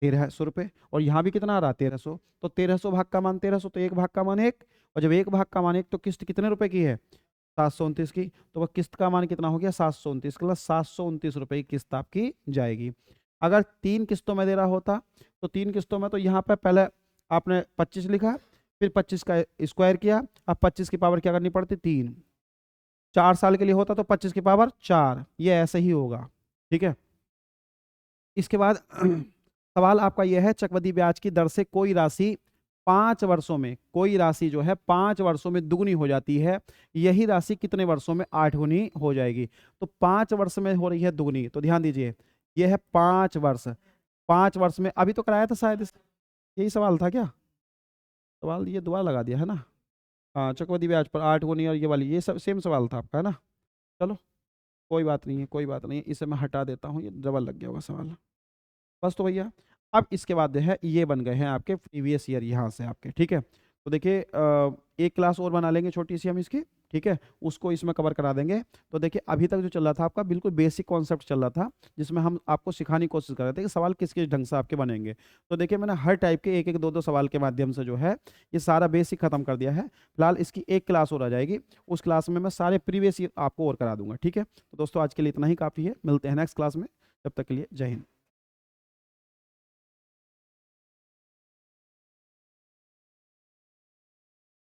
1300 रुपये, और यहाँ भी कितना आ रहा 1300। तो 1300 भाग का मान 1300, तो एक भाग का मान एक, और जब एक भाग का मान एक तो किस्त कितने रुपए की है 729 की। तो वह किस्त का मान कितना हो गया 729, मतलब 729 रुपए की किस्त आपकी जाएगी। अगर 3 किस्तों में दे रहा होता तो 3 किस्तों में तो यहाँ पे पहले आपने 25 लिखा, फिर 25 का स्क्वायर किया, अब 25 की पावर क्या करनी पड़ती 3। 4 साल के लिए होता तो 25 की पावर 4, ये ऐसे ही होगा। ठीक है। इसके बाद सवाल आपका यह है, चक्रवृद्धि ब्याज की दर से कोई राशि 5 वर्षों में, कोई राशि जो है 5 वर्षों में दुगनी हो जाती है, यही राशि कितने वर्षों में 8 गुनी हो जाएगी। तो 5 वर्ष में हो रही है दुगनी, तो ध्यान दीजिए यह है 5 वर्ष। 5 वर्ष में अभी तो कराया था शायद, यही सवाल था क्या, सवाल ये दुआ लगा दिया है ना। हाँ, चक्रवृद्धि ब्याज पर 8 गुनी और ये वाली, ये सब सेम सवाल था आपका है ना। चलो कोई बात नहीं है, कोई बात नहीं है, इसे मैं हटा देता हूँ, ये डबल लग गया होगा सवाल। बस तो भैया अब इसके बाद जो है ये बन गए हैं आपके प्रीवियस ईयर यहाँ से आपके। ठीक है। तो देखिए एक क्लास और बना लेंगे छोटी सी हम इसकी, ठीक है, उसको इसमें कवर करा देंगे। तो देखिए अभी तक जो चल रहा था आपका बिल्कुल बेसिक कॉन्सेप्ट चल रहा था, जिसमें हम आपको सिखाने की कोशिश कर रहे थे कि सवाल किस किस ढंग से आपके बनेंगे। तो देखिए मैंने हर टाइप के एक एक दो दो सवाल के माध्यम से जो है ये सारा बेसिक खत्म कर दिया है। फिलहाल इसकी एक क्लास और आ जाएगी, उस क्लास में मैं सारे प्रीवियस ईयर आपको और करा दूंगा। ठीक है। तो दोस्तों आज के लिए इतना ही काफ़ी है, मिलते हैं नेक्स्ट क्लास में, तब तक के लिए जय हिंद।